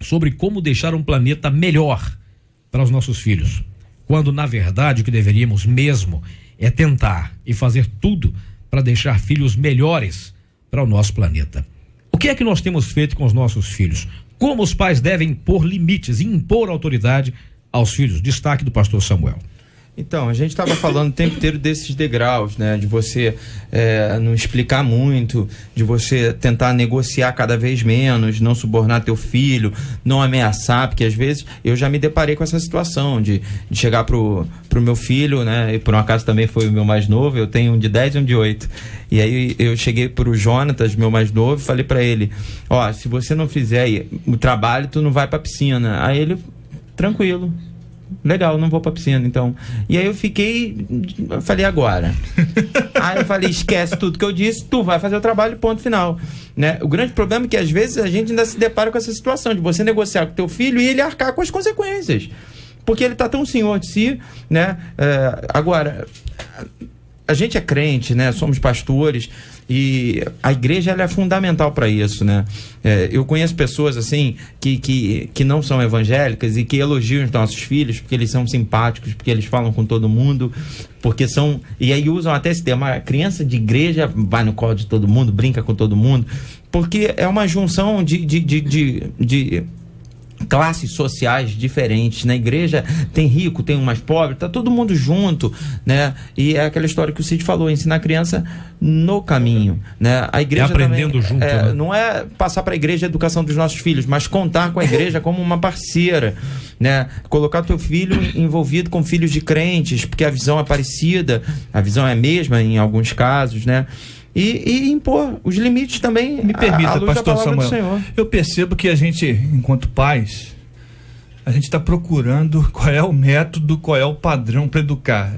sobre como deixar um planeta melhor para os nossos filhos, quando na verdade o que deveríamos mesmo é tentar e fazer tudo para deixar filhos melhores para o nosso planeta. O que é que nós temos feito com os nossos filhos? Como os pais devem pôr limites e impor autoridade aos filhos? Destaque do pastor Samuel. Então, a gente estava falando o tempo inteiro desses degraus, né? De você não explicar muito, de você tentar negociar cada vez menos, não subornar teu filho, não ameaçar, porque às vezes eu já me deparei com essa situação de chegar pro meu filho, né? E por um acaso também foi o meu mais novo, eu tenho um de 10 e um de 8. E aí eu cheguei pro Jonatas, meu mais novo, e falei para ele: ó, se você não fizer o trabalho, tu não vai pra piscina. Aí ele, tranquilo. Legal, não vou pra piscina, então. E aí eu falei, agora. Aí eu falei, esquece tudo que eu disse, tu vai fazer o trabalho, ponto final. Né? O grande problema é que às vezes a gente ainda se depara com essa situação de você negociar com teu filho e ele arcar com as consequências. Porque ele tá tão senhor de si, né? Agora, a gente é crente, né? Somos pastores. E a igreja, ela é fundamental para isso, né? Eu conheço pessoas assim que não são evangélicas e que elogiam os nossos filhos porque eles são simpáticos, porque eles falam com todo mundo, porque são... E aí usam até esse termo: a criança de igreja vai no colo de todo mundo, brinca com todo mundo, porque é uma junção de classes sociais diferentes. Na igreja tem rico, tem um mais pobre, tá todo mundo junto, né? E é aquela história que o Cid falou: ensinar a criança no caminho, né? A igreja aprendendo também, junto, né? Não é passar para a igreja a educação dos nossos filhos, mas contar com a igreja como uma parceira, né? Colocar o teu filho envolvido com filhos de crentes, porque a visão é parecida, a visão é a mesma em alguns casos, né? E impor os limites também. Me permita, pastor Samuel, eu percebo que a gente, enquanto pais, a gente está procurando qual é o método, qual é o padrão para educar.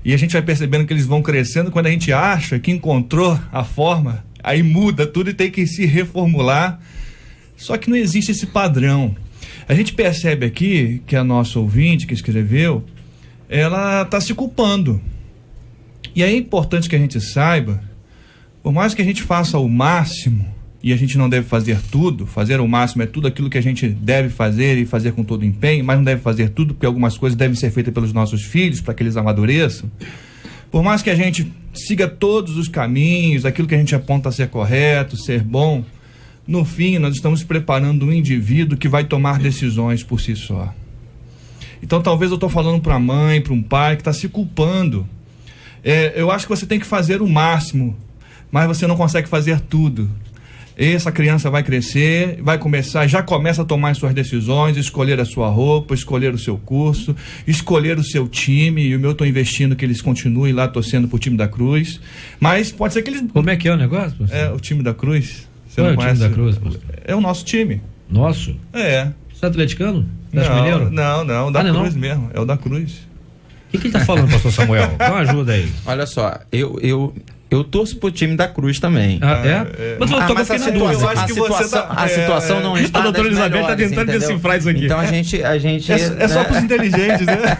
E a gente vai percebendo que eles vão crescendo. Quando a gente acha que encontrou a forma, aí muda tudo e tem que se reformular. Só que não existe esse padrão. A gente percebe aqui que a nossa ouvinte que escreveu, ela está se culpando. E é importante que a gente saiba, por mais que a gente faça o máximo, e a gente não deve fazer tudo, fazer o máximo é tudo aquilo que a gente deve fazer e fazer com todo empenho, mas não deve fazer tudo, porque algumas coisas devem ser feitas pelos nossos filhos, para que eles amadureçam. Por mais que a gente siga todos os caminhos, aquilo que a gente aponta a ser correto, ser bom, no fim nós estamos preparando um indivíduo que vai tomar decisões por si só. Então talvez eu estou falando para a mãe, para um pai que está se culpando. Eu acho que você tem que fazer o máximo, mas você não consegue fazer tudo. Essa criança vai crescer, já começa a tomar as suas decisões, escolher a sua roupa, escolher o seu curso, escolher o seu time. E o meu, estou investindo que eles continuem lá torcendo pro time da Cruz. Mas pode ser que eles... Como é que é o negócio, pastor? O time da Cruz. Você não conhece? O time da Cruz, pastor? É o nosso time. Nosso? É. Você é atleticano? Mineiro? Não, da Cruz mesmo. É o da Cruz. O que ele tá falando, pastor Samuel? Dá uma ajuda aí. Olha só, eu torço pro time da Cruz também. Mas a situação não está. A doutora Elizabeth está tentando decifrar isso aqui. Então a gente é só pros inteligentes, né?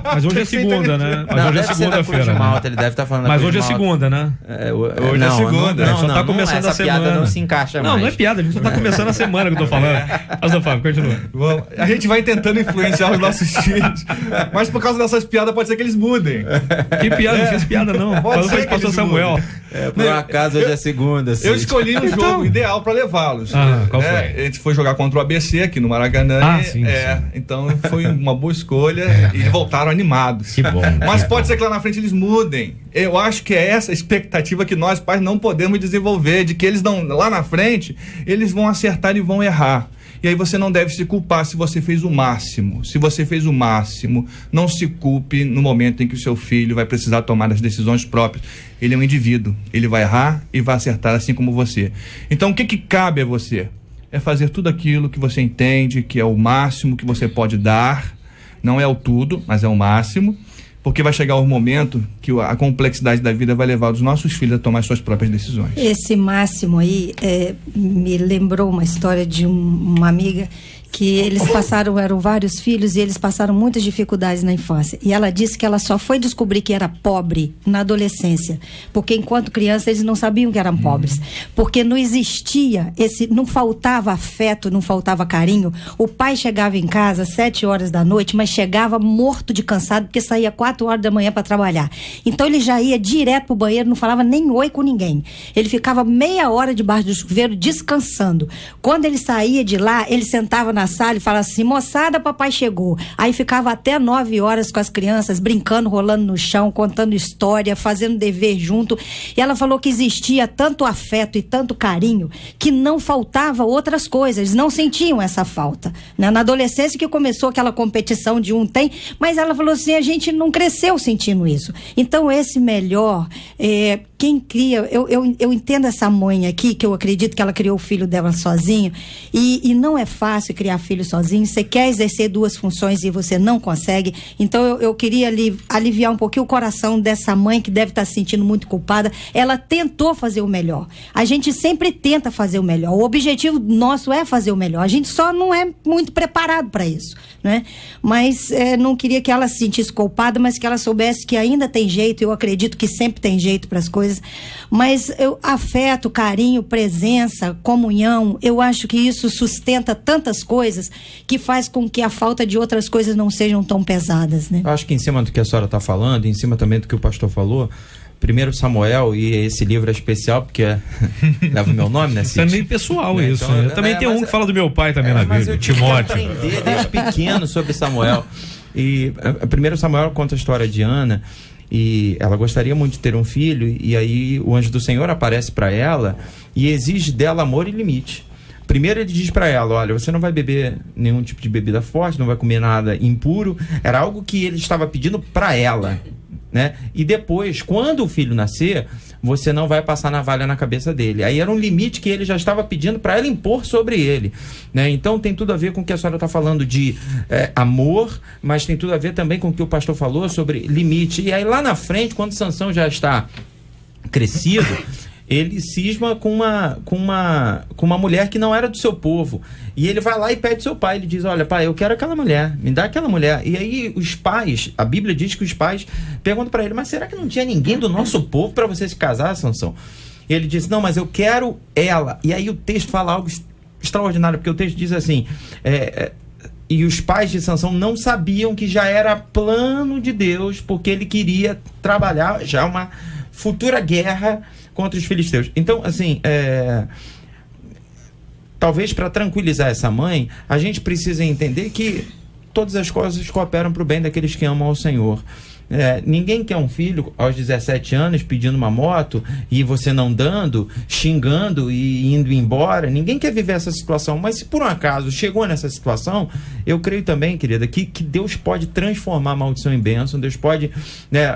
Mas hoje é segunda, né? Mas hoje é segunda-feira. Ele deve estar falando. Mas hoje é segunda, né? Hoje é segunda. Só tá começando a semana. Piada não se encaixa mais. Não é piada, a gente só tá começando a semana que eu tô falando. Pastor Fábio, continua. Bom, a gente vai tentando influenciar os nossos filhos, mas por causa dessas piadas pode ser que eles mudem. Que piada? Não fez piada, não. Pode ser que pastor Samuel. Por um acaso hoje é segunda. Eu escolhi um jogo ideal para levá-los. Qual foi? A gente foi jogar contra o ABC aqui no Maracanã. Sim. Então foi uma boa escolha e voltaram animados. Que bom. Mas pode ser que lá na frente eles mudem. Eu acho que é essa expectativa que nós pais não podemos desenvolver, de que eles lá na frente eles vão acertar e vão errar. E aí você não deve se culpar se você fez o máximo. Se você fez o máximo, não se culpe no momento em que o seu filho vai precisar tomar as decisões próprias. Ele é um indivíduo, ele vai errar e vai acertar assim como você. Então o que cabe a você? É fazer tudo aquilo que você entende que é o máximo que você pode dar. Não é o tudo, mas é o máximo. Porque vai chegar um momento que a complexidade da vida vai levar os nossos filhos a tomar suas próprias decisões. Esse máximo aí me lembrou uma história de uma amiga que eram vários filhos e eles passaram muitas dificuldades na infância. E ela disse que ela só foi descobrir que era pobre na adolescência, porque enquanto criança eles não sabiam que eram pobres, porque não existia não faltava afeto, não faltava carinho. O pai chegava em casa às 7 horas da noite, mas chegava morto de cansado, porque saía 4 horas da manhã para trabalhar. Então ele já ia direto pro banheiro, não falava nem oi com ninguém. Ele ficava meia hora debaixo do chuveiro descansando. Quando ele saía de lá, ele sentava na sala e falava assim: moçada, papai chegou. Aí ficava até 9 horas com as crianças, brincando, rolando no chão, contando história, fazendo dever junto. E ela falou que existia tanto afeto e tanto carinho que não faltava outras coisas, eles não sentiam essa falta, né? Na adolescência que começou aquela competição de um tem, mas ela falou assim: a gente não cresceu sentindo isso. Então esse melhor, quem cria, eu entendo essa mãe aqui, que eu acredito que ela criou o filho dela sozinho, e não é fácil criar filho sozinho. Você quer exercer 2 funções e você não consegue. Então eu queria aliviar um pouquinho o coração dessa mãe que deve estar se sentindo muito culpada. Ela tentou fazer o melhor. A gente sempre tenta fazer o melhor. O objetivo nosso é fazer o melhor. A gente só não é muito preparado para isso, né? Mas não queria que ela se sentisse culpada, mas que ela soubesse que ainda tem jeito. Eu acredito que sempre tem jeito para as coisas. Mas afeto, carinho, presença, comunhão, eu acho que isso sustenta tantas coisas que faz com que a falta de outras coisas não sejam tão pesadas, né? Eu acho que em cima do que a senhora está falando, em cima também do que o pastor falou, 1 Samuel, e esse livro é especial porque leva o meu nome, né, Cid? É meio pessoal isso, então, né? Também tem um que fala do meu pai também na Bíblia, Timóteo. Eu aprendi desde pequeno sobre Samuel. E 1 Samuel conta a história de Ana, e ela gostaria muito de ter um filho, e aí o anjo do Senhor aparece para ela e exige dela amor e limite. Primeiro ele diz para ela: olha, você não vai beber nenhum tipo de bebida forte, não vai comer nada impuro. Era algo que ele estava pedindo para ela, né? E depois, quando o filho nascer, você não vai passar navalha na cabeça dele. Aí era um limite que ele já estava pedindo para ela impor sobre ele, né? Então tem tudo a ver com o que a senhora está falando de amor, mas tem tudo a ver também com o que o pastor falou sobre limite. E aí lá na frente, quando Sansão já está crescido, ele cisma com uma mulher que não era do seu povo. E ele vai lá e pede seu pai. Ele diz: olha, pai, eu quero aquela mulher, me dá aquela mulher. E aí os pais, a Bíblia diz que os pais perguntam para ele: mas será que não tinha ninguém do nosso povo para você se casar, Sansão? E ele diz: não, mas eu quero ela. E aí o texto fala algo extraordinário, porque o texto diz assim: e os pais de Sansão não sabiam que já era plano de Deus, porque ele queria trabalhar já uma futura guerra contra os filisteus. Então, assim, talvez para tranquilizar essa mãe, a gente precisa entender que todas as coisas cooperam para o bem daqueles que amam ao Senhor. Ninguém quer um filho aos 17 anos pedindo uma moto e você não dando, xingando e indo embora. Ninguém quer viver essa situação, mas se por um acaso chegou nessa situação, eu creio também, querida, que Deus pode transformar a maldição em bênção. Deus pode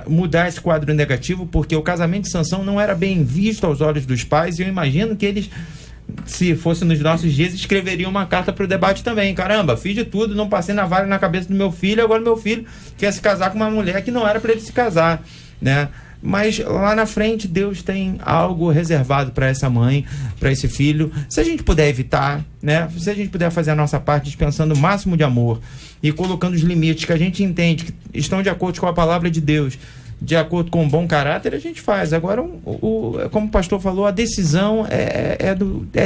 mudar esse quadro negativo, porque o casamento de Sansão não era bem visto aos olhos dos pais, e eu imagino que eles, se fosse nos nossos dias, escreveriam uma carta para o debate também. Caramba, fiz de tudo, não passei navalha na cabeça do meu filho, agora meu filho quer se casar com uma mulher que não era para ele se casar, né? Mas lá na frente Deus tem algo reservado para essa mãe, para esse filho. Se a gente puder evitar, né? Se a gente puder fazer a nossa parte dispensando o máximo de amor e colocando os limites que a gente entende que estão de acordo com a palavra de Deus, de acordo com um bom caráter, a gente faz. Agora, como o pastor falou, a decisão é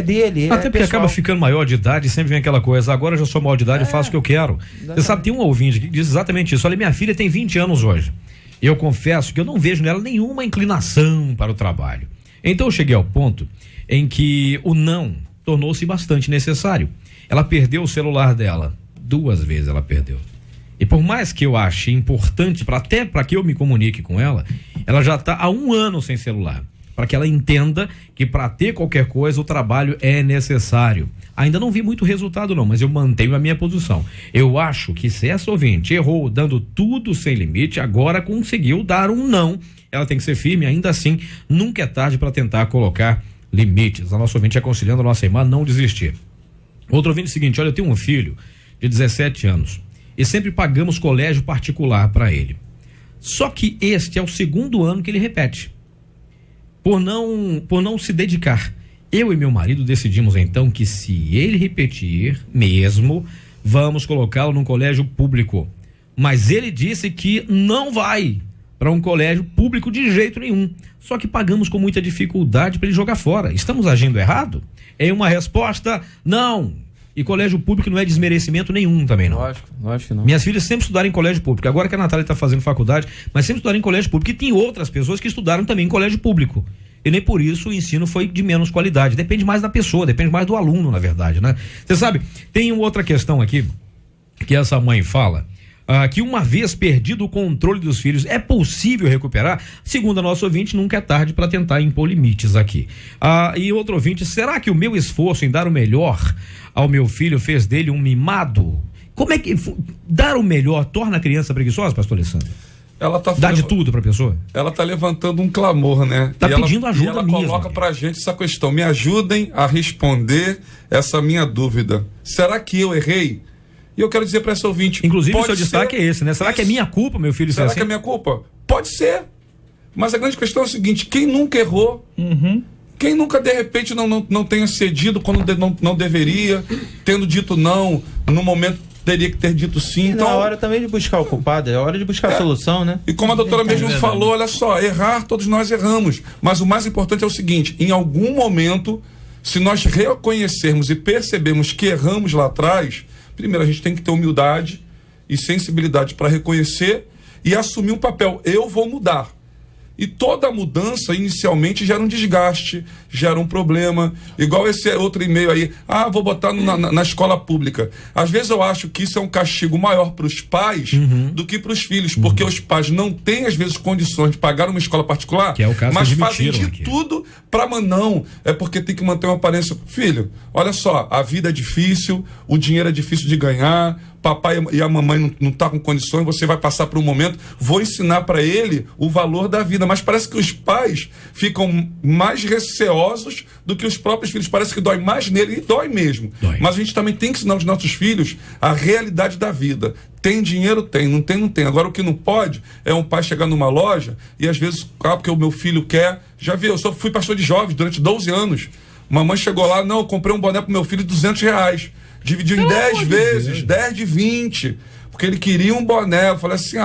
dele. Até porque acaba ficando maior de idade e sempre vem aquela coisa: agora eu já sou maior de idade e faço o que eu quero. Você sabe, tem um ouvinte que diz exatamente isso: olha, minha filha tem 20 anos hoje. Eu confesso que eu não vejo nela nenhuma inclinação para o trabalho. Então eu cheguei ao ponto em que o não tornou-se bastante necessário. Ela perdeu o celular dela. 2 vezes ela perdeu. E por mais que eu ache importante, até para que eu me comunique com ela, ela já está há 1 ano sem celular. para que ela entenda que para ter qualquer coisa o trabalho é necessário. Ainda não vi muito resultado não, mas eu mantenho a minha posição. Eu acho que se essa ouvinte errou dando tudo sem limite, agora conseguiu dar um não. Ela tem que ser firme, ainda assim, nunca é tarde para tentar colocar limites. A nossa ouvinte aconselhando a nossa irmã a não desistir. Outro ouvinte é o seguinte: olha, eu tenho um filho de 17 anos e sempre pagamos colégio particular para ele. Só que este é o 2º ano que ele repete. Por não se dedicar. Eu e meu marido decidimos então que se ele repetir mesmo, vamos colocá-lo num colégio público. Mas ele disse que não vai para um colégio público de jeito nenhum. Só que pagamos com muita dificuldade para ele jogar fora. Estamos agindo errado? É uma resposta: não. E colégio público não é desmerecimento nenhum também, não. Lógico que não. Minhas filhas sempre estudaram em colégio público. Agora que a Natália está fazendo faculdade, mas sempre estudaram em colégio público. E tem outras pessoas que estudaram também em colégio público. E nem por isso o ensino foi de menos qualidade. Depende mais da pessoa, depende mais do aluno, na verdade, né? Você sabe, tem uma outra questão aqui que essa mãe fala, que uma vez perdido o controle dos filhos, é possível recuperar? Segundo a nossa ouvinte, nunca é tarde para tentar impor limites aqui. E outro ouvinte: será que o meu esforço em dar o melhor ao meu filho fez dele um mimado? Como é que dar o melhor torna a criança preguiçosa, pastor Alessandro? Ela tá Dá de tudo pra pessoa? Ela tá levantando um clamor, né? Tá pedindo ajuda ela mesmo. Coloca pra gente essa questão: me ajudem a responder essa minha dúvida. Será que eu errei? E eu quero dizer para essa ouvinte: inclusive o seu destaque é esse, né? Será que é minha culpa, meu filho? Será que é minha culpa? Pode ser. Mas a grande questão é o seguinte: quem nunca errou? Quem nunca de repente não tenha cedido quando não deveria, tendo dito não no momento teria que ter dito sim. Então, é hora também de buscar o culpado, é hora de buscar a solução, né? E como a doutora mesmo falou, olha só, errar, todos nós erramos. Mas o mais importante é o seguinte: em algum momento, se nós reconhecermos e percebermos que erramos lá atrás, primeiro a gente tem que ter humildade e sensibilidade para reconhecer e assumir um papel. Eu vou mudar. E toda mudança inicialmente gera um desgaste, gera um problema. Igual esse outro e-mail aí: vou botar na escola pública. Às vezes eu acho que isso é um castigo maior para os pais do que para os filhos, porque os pais não têm às vezes condições de pagar uma escola particular, que é o caso, mas fazem de aqui tudo para não. É porque tem que manter uma aparência. Filho, olha só, a vida é difícil, o dinheiro é difícil de ganhar, papai e a mamãe não tá com condições, você vai passar por um momento, vou ensinar para ele o valor da vida. Mas parece que os pais ficam mais receosos do que os próprios filhos. Parece que dói mais nele, e dói mesmo. Mas a gente também tem que ensinar os nossos filhos a realidade da vida. Tem dinheiro? Tem. Não tem? Não tem. Agora, o que não pode é um pai chegar numa loja e às vezes, porque o meu filho quer. Já vi, eu fui pastor de jovens durante 12 anos. Mamãe chegou lá: não, eu comprei um boné pro meu filho de R$200. Dividiu em 10 vezes, 10 de 20, porque ele queria um boné. Eu falei assim: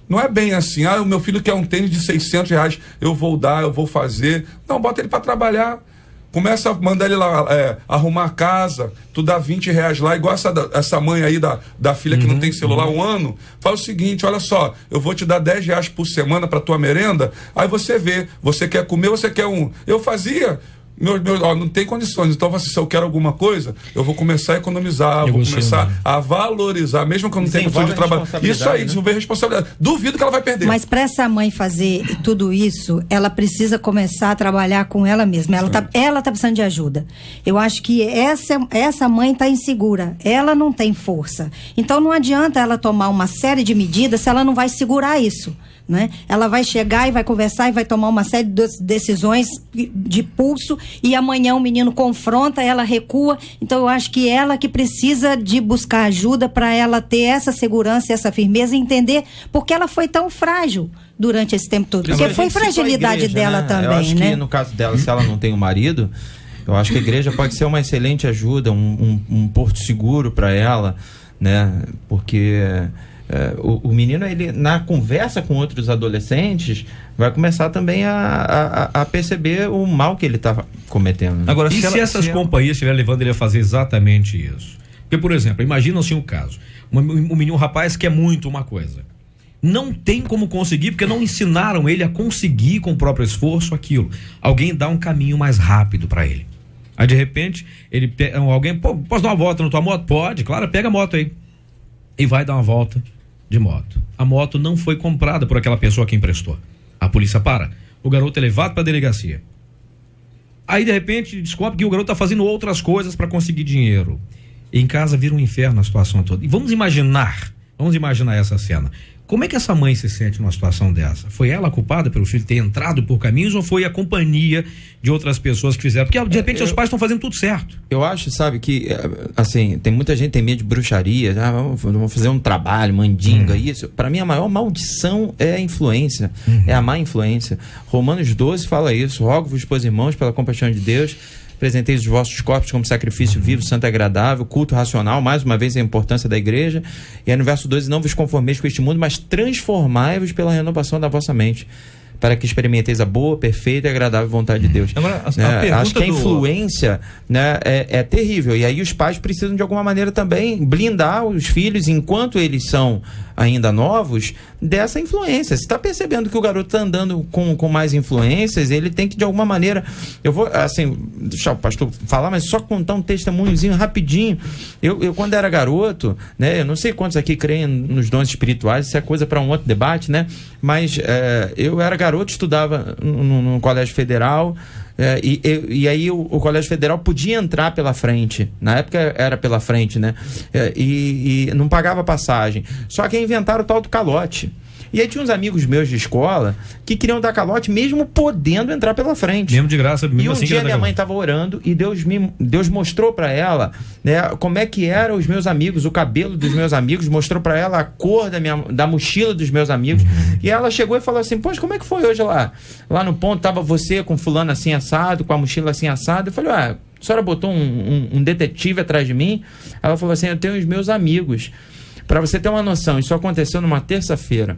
não é bem assim. O meu filho quer um tênis de R$600, eu vou dar, eu vou fazer. Não, bota ele para trabalhar. Começa a mandar ele lá arrumar a casa, tu dá R$20 lá, igual essa mãe aí da filha que não tem celular há um ano. Fala o seguinte: olha só, eu vou te dar R$10 por semana para tua merenda, aí você vê, você quer comer, você quer um. Eu fazia. Não tem condições, então se eu quero alguma coisa, eu vou começar a economizar, vou começar a valorizar, mesmo que eu não tenha condições de trabalho. Isso aí, desenvolver responsabilidade. Duvido que ela vai perder. Mas para essa mãe fazer tudo isso, ela precisa começar a trabalhar com ela mesma. Ela tá precisando de ajuda. Eu acho que essa mãe está insegura, ela não tem força. Então não adianta ela tomar uma série de medidas se ela não vai segurar isso. Né? Ela vai chegar e vai conversar e vai tomar uma série de decisões de pulso, e amanhã o menino confronta, ela recua. Então eu acho que ela que precisa de buscar ajuda para ela ter essa segurança e essa firmeza e entender porque ela foi tão frágil durante esse tempo todo. Porque foi fragilidade dela, né? Também, eu acho né? Que no caso dela, se ela não tem um marido, eu acho que a igreja pode ser uma excelente ajuda, um porto seguro para ela, né? Porque o menino, ele, na conversa com outros adolescentes, vai começar também a perceber o mal que ele está cometendo. Agora, se essas companhias estiverem levando ele a fazer exatamente isso? Porque, por exemplo, imagina assim um caso: um menino, um rapaz quer muito uma coisa, não tem como conseguir porque não ensinaram ele a conseguir com o próprio esforço aquilo. Alguém dá um caminho mais rápido para ele. Aí de repente alguém: posso dar uma volta na tua moto? Pode, claro, pega a moto aí. E vai dar uma volta de moto. A moto não foi comprada por aquela pessoa que emprestou. A polícia para. o garoto é levado para a delegacia. Aí, de repente, descobre que o garoto está fazendo outras coisas para conseguir dinheiro. Em casa vira um inferno a situação toda. E vamos imaginar essa cena. Como é que essa mãe se sente numa situação dessa? Foi ela culpada pelo filho ter entrado por caminhos ou foi a companhia de outras pessoas que fizeram? Porque, de repente, os pais estão fazendo tudo certo. Eu acho, sabe, que, assim, tem muita gente que tem medo de bruxaria, vamos fazer um trabalho, mandinga, isso. Para mim, a maior maldição é a influência, é a má influência. Romanos 12 fala isso: rogo-vos, pois, irmãos, pela compaixão de Deus, apresentei os vossos corpos como sacrifício vivo, santo e agradável, culto racional, mais uma vez a importância da igreja. E aí no verso 12, não vos conformeis com este mundo, mas transformai-vos pela renovação da vossa mente, para que experimenteis a boa, perfeita e agradável vontade de Deus. Agora, acho que a influência, né, é terrível. E aí os pais precisam de alguma maneira também blindar os filhos, enquanto eles são ainda novos, dessa influência. Se está percebendo que o garoto está andando com mais influências, ele tem que de alguma maneira... Eu vou, assim, deixar o pastor falar, mas só contar um testemunhozinho rapidinho. Eu quando era garoto, né, eu não sei quantos aqui creem nos dons espirituais, isso é coisa para um outro debate, né? Mas eu era garoto, estudava no Colégio Federal, e aí o Colégio Federal podia entrar pela frente. Na época era pela frente, né? E não pagava passagem. Só que inventaram o tal do calote. E aí tinha uns amigos meus de escola que queriam dar calote mesmo podendo entrar pela frente. Mesmo de graça. Mesmo e um assim dia minha mãe estava orando e Deus mostrou para ela, né, como é que eram os meus amigos, o cabelo dos meus amigos, mostrou para ela a cor da mochila dos meus amigos. E ela chegou e falou assim: poxa, como é que foi hoje lá? Lá no ponto tava você com fulano assim assado, com a mochila assim assado. Eu falei: a senhora botou um detetive atrás de mim? Ela falou assim: eu tenho os meus amigos. Para você ter uma noção, isso aconteceu numa terça-feira.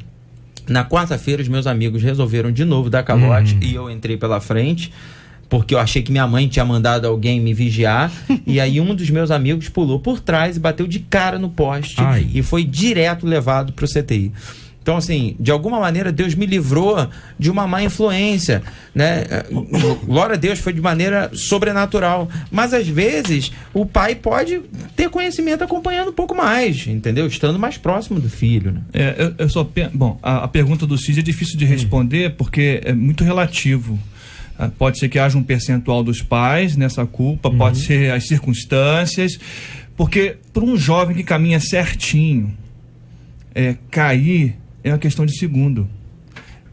Na quarta-feira, os meus amigos resolveram de novo dar calote e eu entrei pela frente, porque eu achei que minha mãe tinha mandado alguém me vigiar. E aí um dos meus amigos pulou por trás e bateu de cara no poste. E foi direto levado para o CTI. Então, assim, de alguma maneira Deus me livrou de uma má influência, né? Glória a Deus, foi de maneira sobrenatural. Mas às vezes o pai pode ter conhecimento acompanhando um pouco mais, entendeu? Estando mais próximo do filho, né? Bom, a pergunta do Cid é difícil de responder porque é muito relativo. Pode ser que haja um percentual dos pais nessa culpa, pode ser as circunstâncias, porque para um jovem que caminha certinho, cair é uma questão de segundo.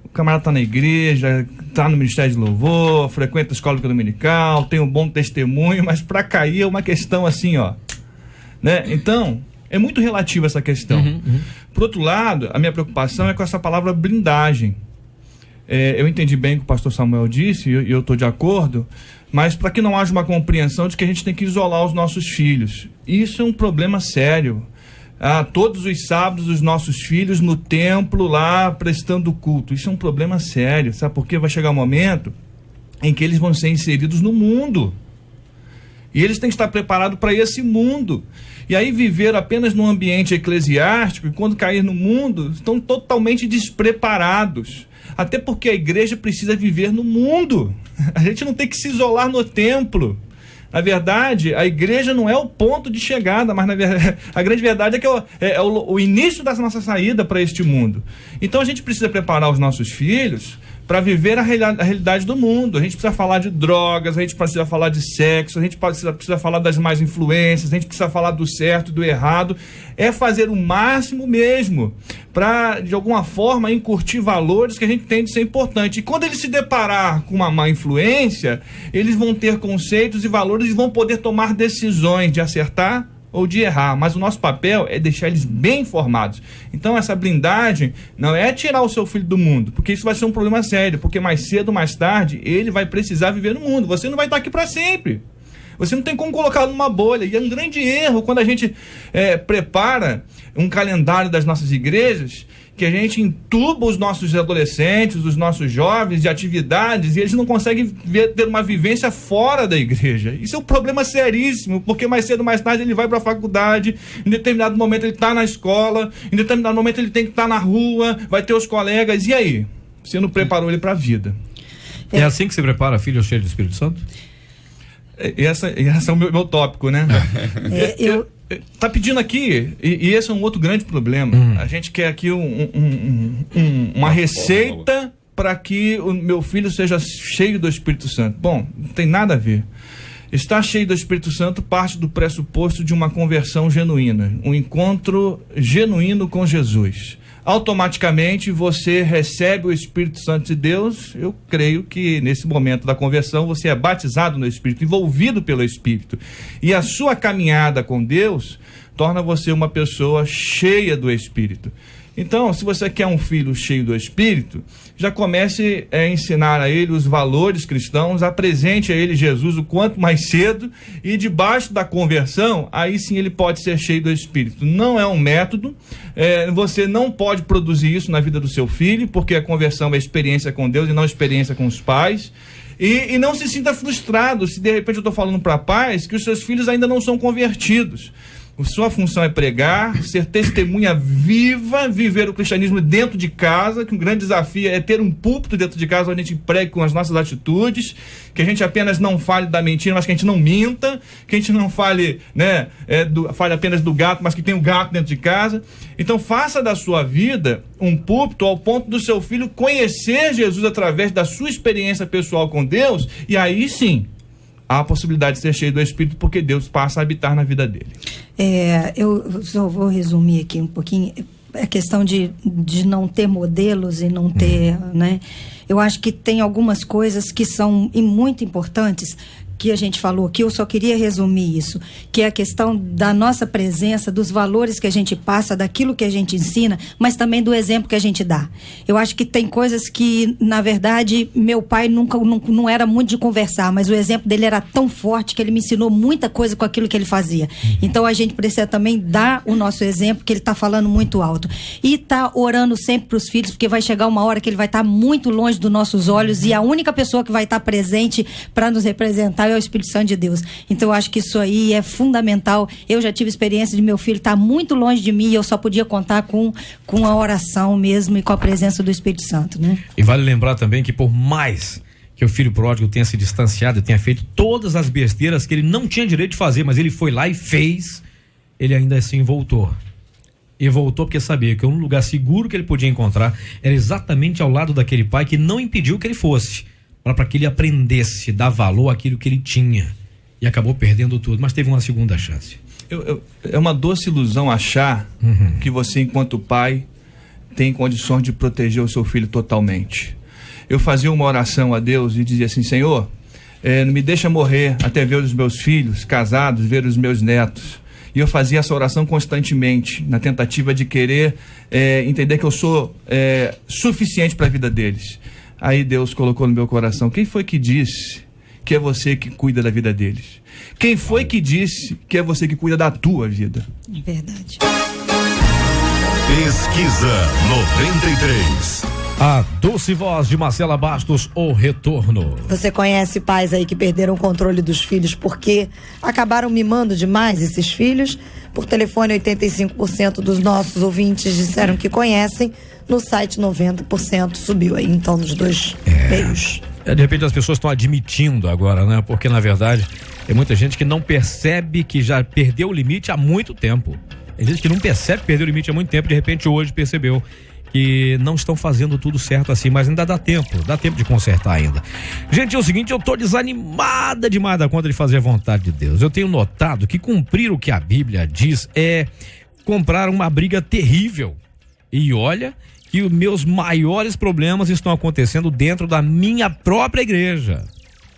O camarada está na igreja, está no Ministério de Louvor, frequenta a escola dominical, tem um bom testemunho, mas para cair é uma questão assim, ó, né? Então, é muito relativa essa questão. Por outro lado, a minha preocupação é com essa palavra blindagem. Eu entendi bem o que o pastor Samuel disse, e eu estou de acordo, mas para que não haja uma compreensão de que a gente tem que isolar os nossos filhos. Isso é um problema sério. Todos os sábados os nossos filhos no templo lá prestando culto. Isso é um problema sério, sabe? Porque vai chegar um momento em que eles vão ser inseridos no mundo. E eles têm que estar preparados para esse mundo. E aí viver apenas num ambiente eclesiástico, e quando cair no mundo, estão totalmente despreparados. Até porque a igreja precisa viver no mundo. A gente não tem que se isolar no templo. Na verdade, a igreja não é o ponto de chegada, mas a grande verdade é que é o início da nossa saída para este mundo. Então a gente precisa preparar os nossos filhos para viver a realidade do mundo. A gente precisa falar de drogas, a gente precisa falar de sexo, a gente precisa falar das más influências, a gente precisa falar do certo e do errado. É fazer o máximo mesmo para, de alguma forma, incutir valores que a gente tem de ser importante. E quando ele se deparar com uma má influência, eles vão ter conceitos e valores e vão poder tomar decisões de acertar ou de errar, mas o nosso papel é deixar eles bem informados. Então essa blindagem não é tirar o seu filho do mundo, porque isso vai ser um problema sério, porque mais cedo ou mais tarde ele vai precisar viver no mundo, você não vai estar aqui para sempre, você não tem como colocá-lo numa bolha, e é um grande erro quando a gente prepara um calendário das nossas igrejas, que a gente entuba os nossos adolescentes, os nossos jovens de atividades, e eles não conseguem ter uma vivência fora da igreja. Isso é um problema seríssimo, porque mais cedo ou mais tarde ele vai para a faculdade, em determinado momento ele está na escola, em determinado momento ele tem que estar na rua, vai ter os colegas, e aí? Você não preparou ele para a vida. É assim que se prepara filho cheio do Espírito Santo? Esse é o meu tópico, né? Tá pedindo aqui, e esse é um outro grande problema. A gente quer aqui uma receita para que o meu filho seja cheio do Espírito Santo. Bom, não tem nada a ver. Estar cheio do Espírito Santo parte do pressuposto de uma conversão genuína, um encontro genuíno com Jesus. Automaticamente você recebe o Espírito Santo de Deus. Eu creio que nesse momento da conversão você é batizado no Espírito, envolvido pelo Espírito. E a sua caminhada com Deus torna você uma pessoa cheia do Espírito. Então, se você quer um filho cheio do Espírito, já comece a ensinar a ele os valores cristãos, apresente a ele Jesus o quanto mais cedo, e debaixo da conversão, aí sim ele pode ser cheio do Espírito. Não é um método, você não pode produzir isso na vida do seu filho, porque a conversão é experiência com Deus e não experiência com os pais. E não se sinta frustrado se de repente eu estou falando para pais que os seus filhos ainda não são convertidos. Sua função é pregar, ser testemunha viva, viver o cristianismo dentro de casa, que um grande desafio é ter um púlpito dentro de casa onde a gente pregue com as nossas atitudes, que a gente apenas não fale da mentira, mas que a gente não minta, que a gente não fale, fale apenas do gato, mas que tem um gato dentro de casa. Então faça da sua vida um púlpito ao ponto do seu filho conhecer Jesus através da sua experiência pessoal com Deus, e aí sim há a possibilidade de ser cheio do Espírito, porque Deus passa a habitar na vida dele. Eu só vou resumir aqui um pouquinho a questão de não ter modelos e não ter, né? Eu acho que tem algumas coisas que são muito importantes, que a gente falou, que eu só queria resumir isso, que é a questão da nossa presença, dos valores que a gente passa, daquilo que a gente ensina, mas também do exemplo que a gente dá. Eu acho que tem coisas que, na verdade, meu pai não era muito de conversar, mas o exemplo dele era tão forte que ele me ensinou muita coisa com aquilo que ele fazia. Então a gente precisa também dar o nosso exemplo, que ele está falando muito alto. E tá orando sempre para os filhos, porque vai chegar uma hora que ele vai estar muito longe dos nossos olhos, e a única pessoa que vai estar presente para nos representar é o Espírito Santo de Deus. Então eu acho que isso aí é fundamental. Eu já tive experiência de meu filho estar muito longe de mim, e eu só podia contar com a oração mesmo e com a presença do Espírito Santo, né? E vale lembrar também que por mais que o filho pródigo tenha se distanciado, tenha feito todas as besteiras que ele não tinha direito de fazer, mas ele foi lá e fez, ele ainda assim voltou. E voltou porque sabia que um lugar seguro que ele podia encontrar era exatamente ao lado daquele pai que não impediu que ele fosse, para que ele aprendesse, dar valor àquilo que ele tinha, e acabou perdendo tudo, mas teve uma segunda chance. É uma doce ilusão achar que você, enquanto pai, tem condições de proteger o seu filho totalmente. Eu fazia uma oração a Deus e dizia assim: Senhor, não me deixa morrer até ver os meus filhos casados, ver os meus netos. E eu fazia essa oração constantemente, na tentativa de querer entender que eu sou suficiente para a vida deles. Aí Deus colocou no meu coração: quem foi que disse que é você que cuida da vida deles? Quem foi que disse que é você que cuida da tua vida? É verdade. Pesquisa 93. A doce voz de Marcela Bastos, o retorno. Você conhece pais aí que perderam o controle dos filhos porque acabaram mimando demais esses filhos? Por telefone, 85% dos nossos ouvintes disseram que conhecem. No site, 90% subiu aí, então, nos dois meios. De repente as pessoas estão admitindo agora, né? Porque, na verdade, tem muita gente que não percebe que já perdeu o limite há muito tempo. Tem gente que não percebe que perdeu o limite há muito tempo, de repente hoje percebeu que não estão fazendo tudo certo assim, mas ainda dá tempo de consertar ainda. Gente, é o seguinte, eu tô desanimada demais da conta de fazer a vontade de Deus. Eu tenho notado que cumprir o que a Bíblia diz é comprar uma briga terrível. E olha que os meus maiores problemas estão acontecendo dentro da minha própria igreja.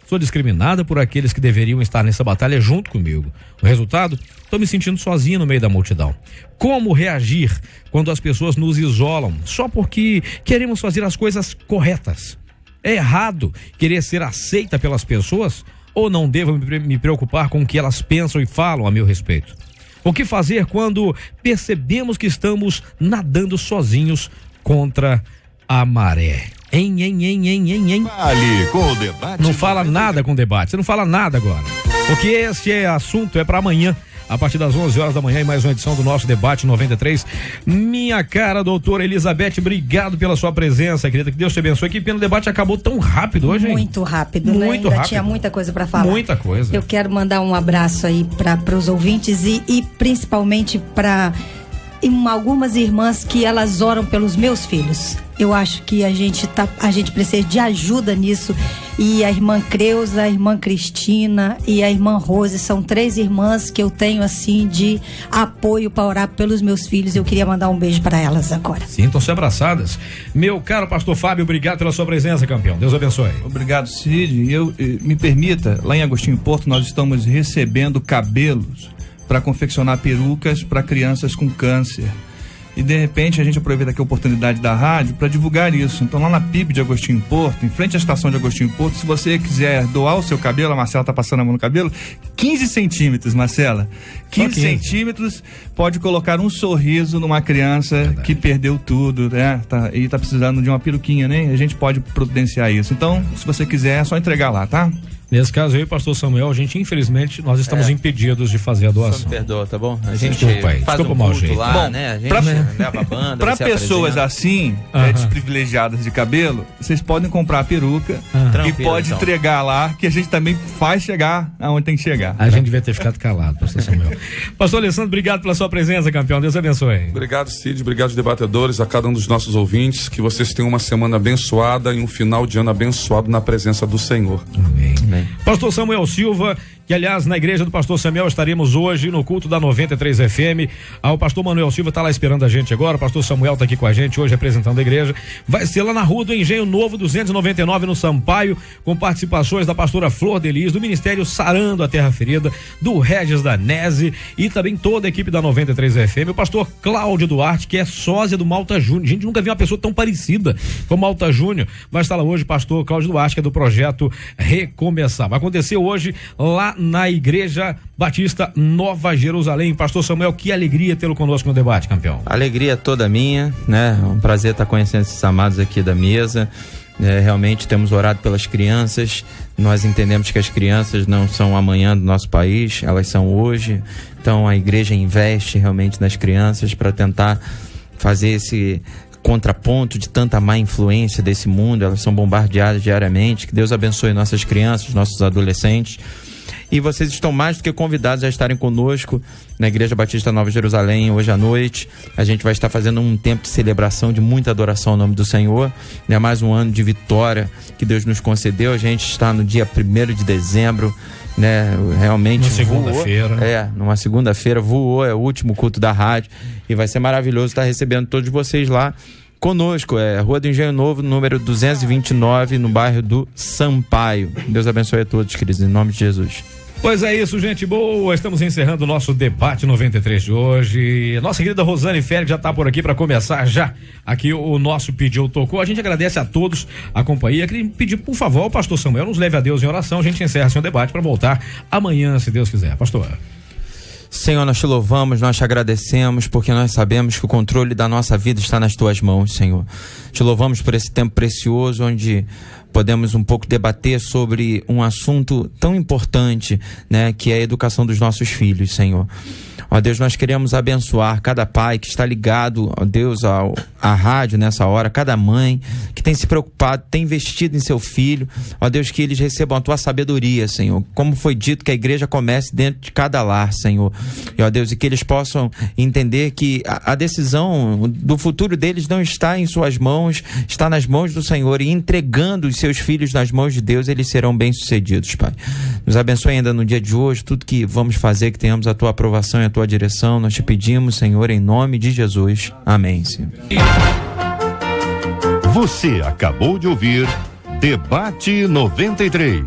Sou discriminada por aqueles que deveriam estar nessa batalha junto comigo. O resultado? Estou me sentindo sozinho no meio da multidão. Como reagir quando as pessoas nos isolam só porque queremos fazer as coisas corretas? É errado querer ser aceita pelas pessoas? Ou não devo me preocupar com o que elas pensam e falam a meu respeito? O que fazer quando percebemos que estamos nadando sozinhos contra a maré? Fale com o debate. Não fala nada com o debate, você não fala nada agora. Porque esse assunto é para amanhã, a partir das 11 horas da manhã, em mais uma edição do nosso Debate 93. Minha cara, doutora Elizabeth, obrigado pela sua presença, querida. Que Deus te abençoe. Que pena, o debate acabou tão rápido hoje, hein? Muito rápido, né? Muito Ainda rápido. tinha muita coisa para falar. Muita coisa. Eu quero mandar um abraço aí para os ouvintes e principalmente para algumas irmãs que elas oram pelos meus filhos. Eu acho que a gente precisa de ajuda nisso. E a irmã Creuza, a irmã Cristina e a irmã Rose são 3 irmãs que eu tenho assim de apoio para orar pelos meus filhos. Eu queria mandar um beijo para elas agora. Sintam-se abraçadas. Meu caro pastor Fábio, obrigado pela sua presença, campeão. Deus abençoe. Obrigado, Cid. Me permita, lá em Agostinho Porto nós estamos recebendo cabelos para confeccionar perucas para crianças com câncer. E de repente a gente aproveita aqui a oportunidade da rádio para divulgar isso. Então lá na PIB de Agostinho Porto, em frente à estação de Agostinho Porto, se você quiser doar o seu cabelo, a Marcela tá passando a mão no cabelo, 15 centímetros, Marcela. 15 centímetros pode colocar um sorriso numa criança que perdeu tudo, né? E tá precisando de uma peruquinha, né? A gente pode providenciar isso. Então, se você quiser, é só entregar lá, tá? Nesse caso aí, pastor Samuel, a gente, infelizmente, nós estamos impedidos de fazer a doação. Só me perdoa, tá bom? A gente faz um culto lá, né? A gente leva a banda. Pra pessoas assim, desprivilegiadas de cabelo, vocês podem comprar a peruca e pode entregar lá, que a gente também faz chegar aonde tem que chegar. A gente devia ter ficado calado, pastor Samuel. Pastor Alessandro, obrigado pela sua presença, campeão. Deus abençoe. Obrigado, Cid. Obrigado, debatedores, a cada um dos nossos ouvintes. Que vocês tenham uma semana abençoada e um final de ano abençoado na presença do Senhor. Amém. Pastor Samuel Silva, que aliás na igreja do pastor Samuel estaremos hoje no culto da 93 FM. O pastor Manuel Silva está lá esperando a gente agora. O pastor Samuel está aqui com a gente hoje representando a igreja. Vai ser lá na Rua do Engenho Novo 299 no Sampaio, com participações da pastora Flor Delis, do Ministério Sarando a Terra Ferida, do Regis Danese e também toda a equipe da 93 FM. O pastor Cláudio Duarte, que é sósia do Malta Júnior. Gente, nunca vi uma pessoa tão parecida com o Malta Júnior. Vai estar lá hoje o pastor Cláudio Duarte, que é do projeto Recomeçar. Vai acontecer hoje lá na Igreja Batista Nova Jerusalém. Pastor Samuel, que alegria tê-lo conosco no debate, campeão. Alegria toda minha, né? Um prazer estar conhecendo esses amados aqui da mesa. Realmente temos orado pelas crianças. Nós entendemos que as crianças não são amanhã do nosso país, elas são hoje. Então a igreja investe realmente nas crianças para tentar fazer esse contraponto de tanta má influência desse mundo. Elas são bombardeadas diariamente. Que Deus abençoe nossas crianças, nossos adolescentes. E vocês estão mais do que convidados a estarem conosco na Igreja Batista Nova Jerusalém hoje à noite. A gente vai estar fazendo um tempo de celebração, de muita adoração ao nome do Senhor. É mais um ano de vitória que Deus nos concedeu. A gente está no dia 1º de dezembro, né? Realmente numa segunda-feira. Numa segunda-feira voou, é o último culto da rádio e vai ser maravilhoso estar recebendo todos vocês lá conosco. Rua do Engenho Novo, número 229, no bairro do Sampaio. Deus abençoe a todos, queridos, em nome de Jesus. Pois é isso, gente boa. Estamos encerrando o nosso debate 93 de hoje. Nossa querida Rosane Félix já está por aqui para começar já aqui o nosso Pediu Tocou. A gente agradece a todos a companhia. Queria pedir, por favor, ao pastor Samuel, nos leve a Deus em oração. A gente encerra seu debate para voltar amanhã, se Deus quiser. Pastor. Senhor, nós te louvamos, nós te agradecemos, porque nós sabemos que o controle da nossa vida está nas tuas mãos, Senhor. Te louvamos por esse tempo precioso, onde podemos um pouco debater sobre um assunto tão importante, né, que é a educação dos nossos filhos, Senhor. Ó Deus, nós queremos abençoar cada pai que está ligado, ó Deus, à rádio nessa hora, cada mãe que tem se preocupado, tem investido em seu filho, ó Deus, que eles recebam a tua sabedoria, Senhor. Como foi dito, que a igreja comece dentro de cada lar, Senhor. E ó Deus, e que eles possam entender que a decisão do futuro deles não está em suas mãos, está nas mãos do Senhor, e entregando os seus filhos nas mãos de Deus, eles serão bem-sucedidos, Pai. Nos abençoe ainda no dia de hoje, tudo que vamos fazer, que tenhamos a tua aprovação e a tua direção, nós te pedimos, Senhor, em nome de Jesus. Amém, Senhor. Você acabou de ouvir Debate 93.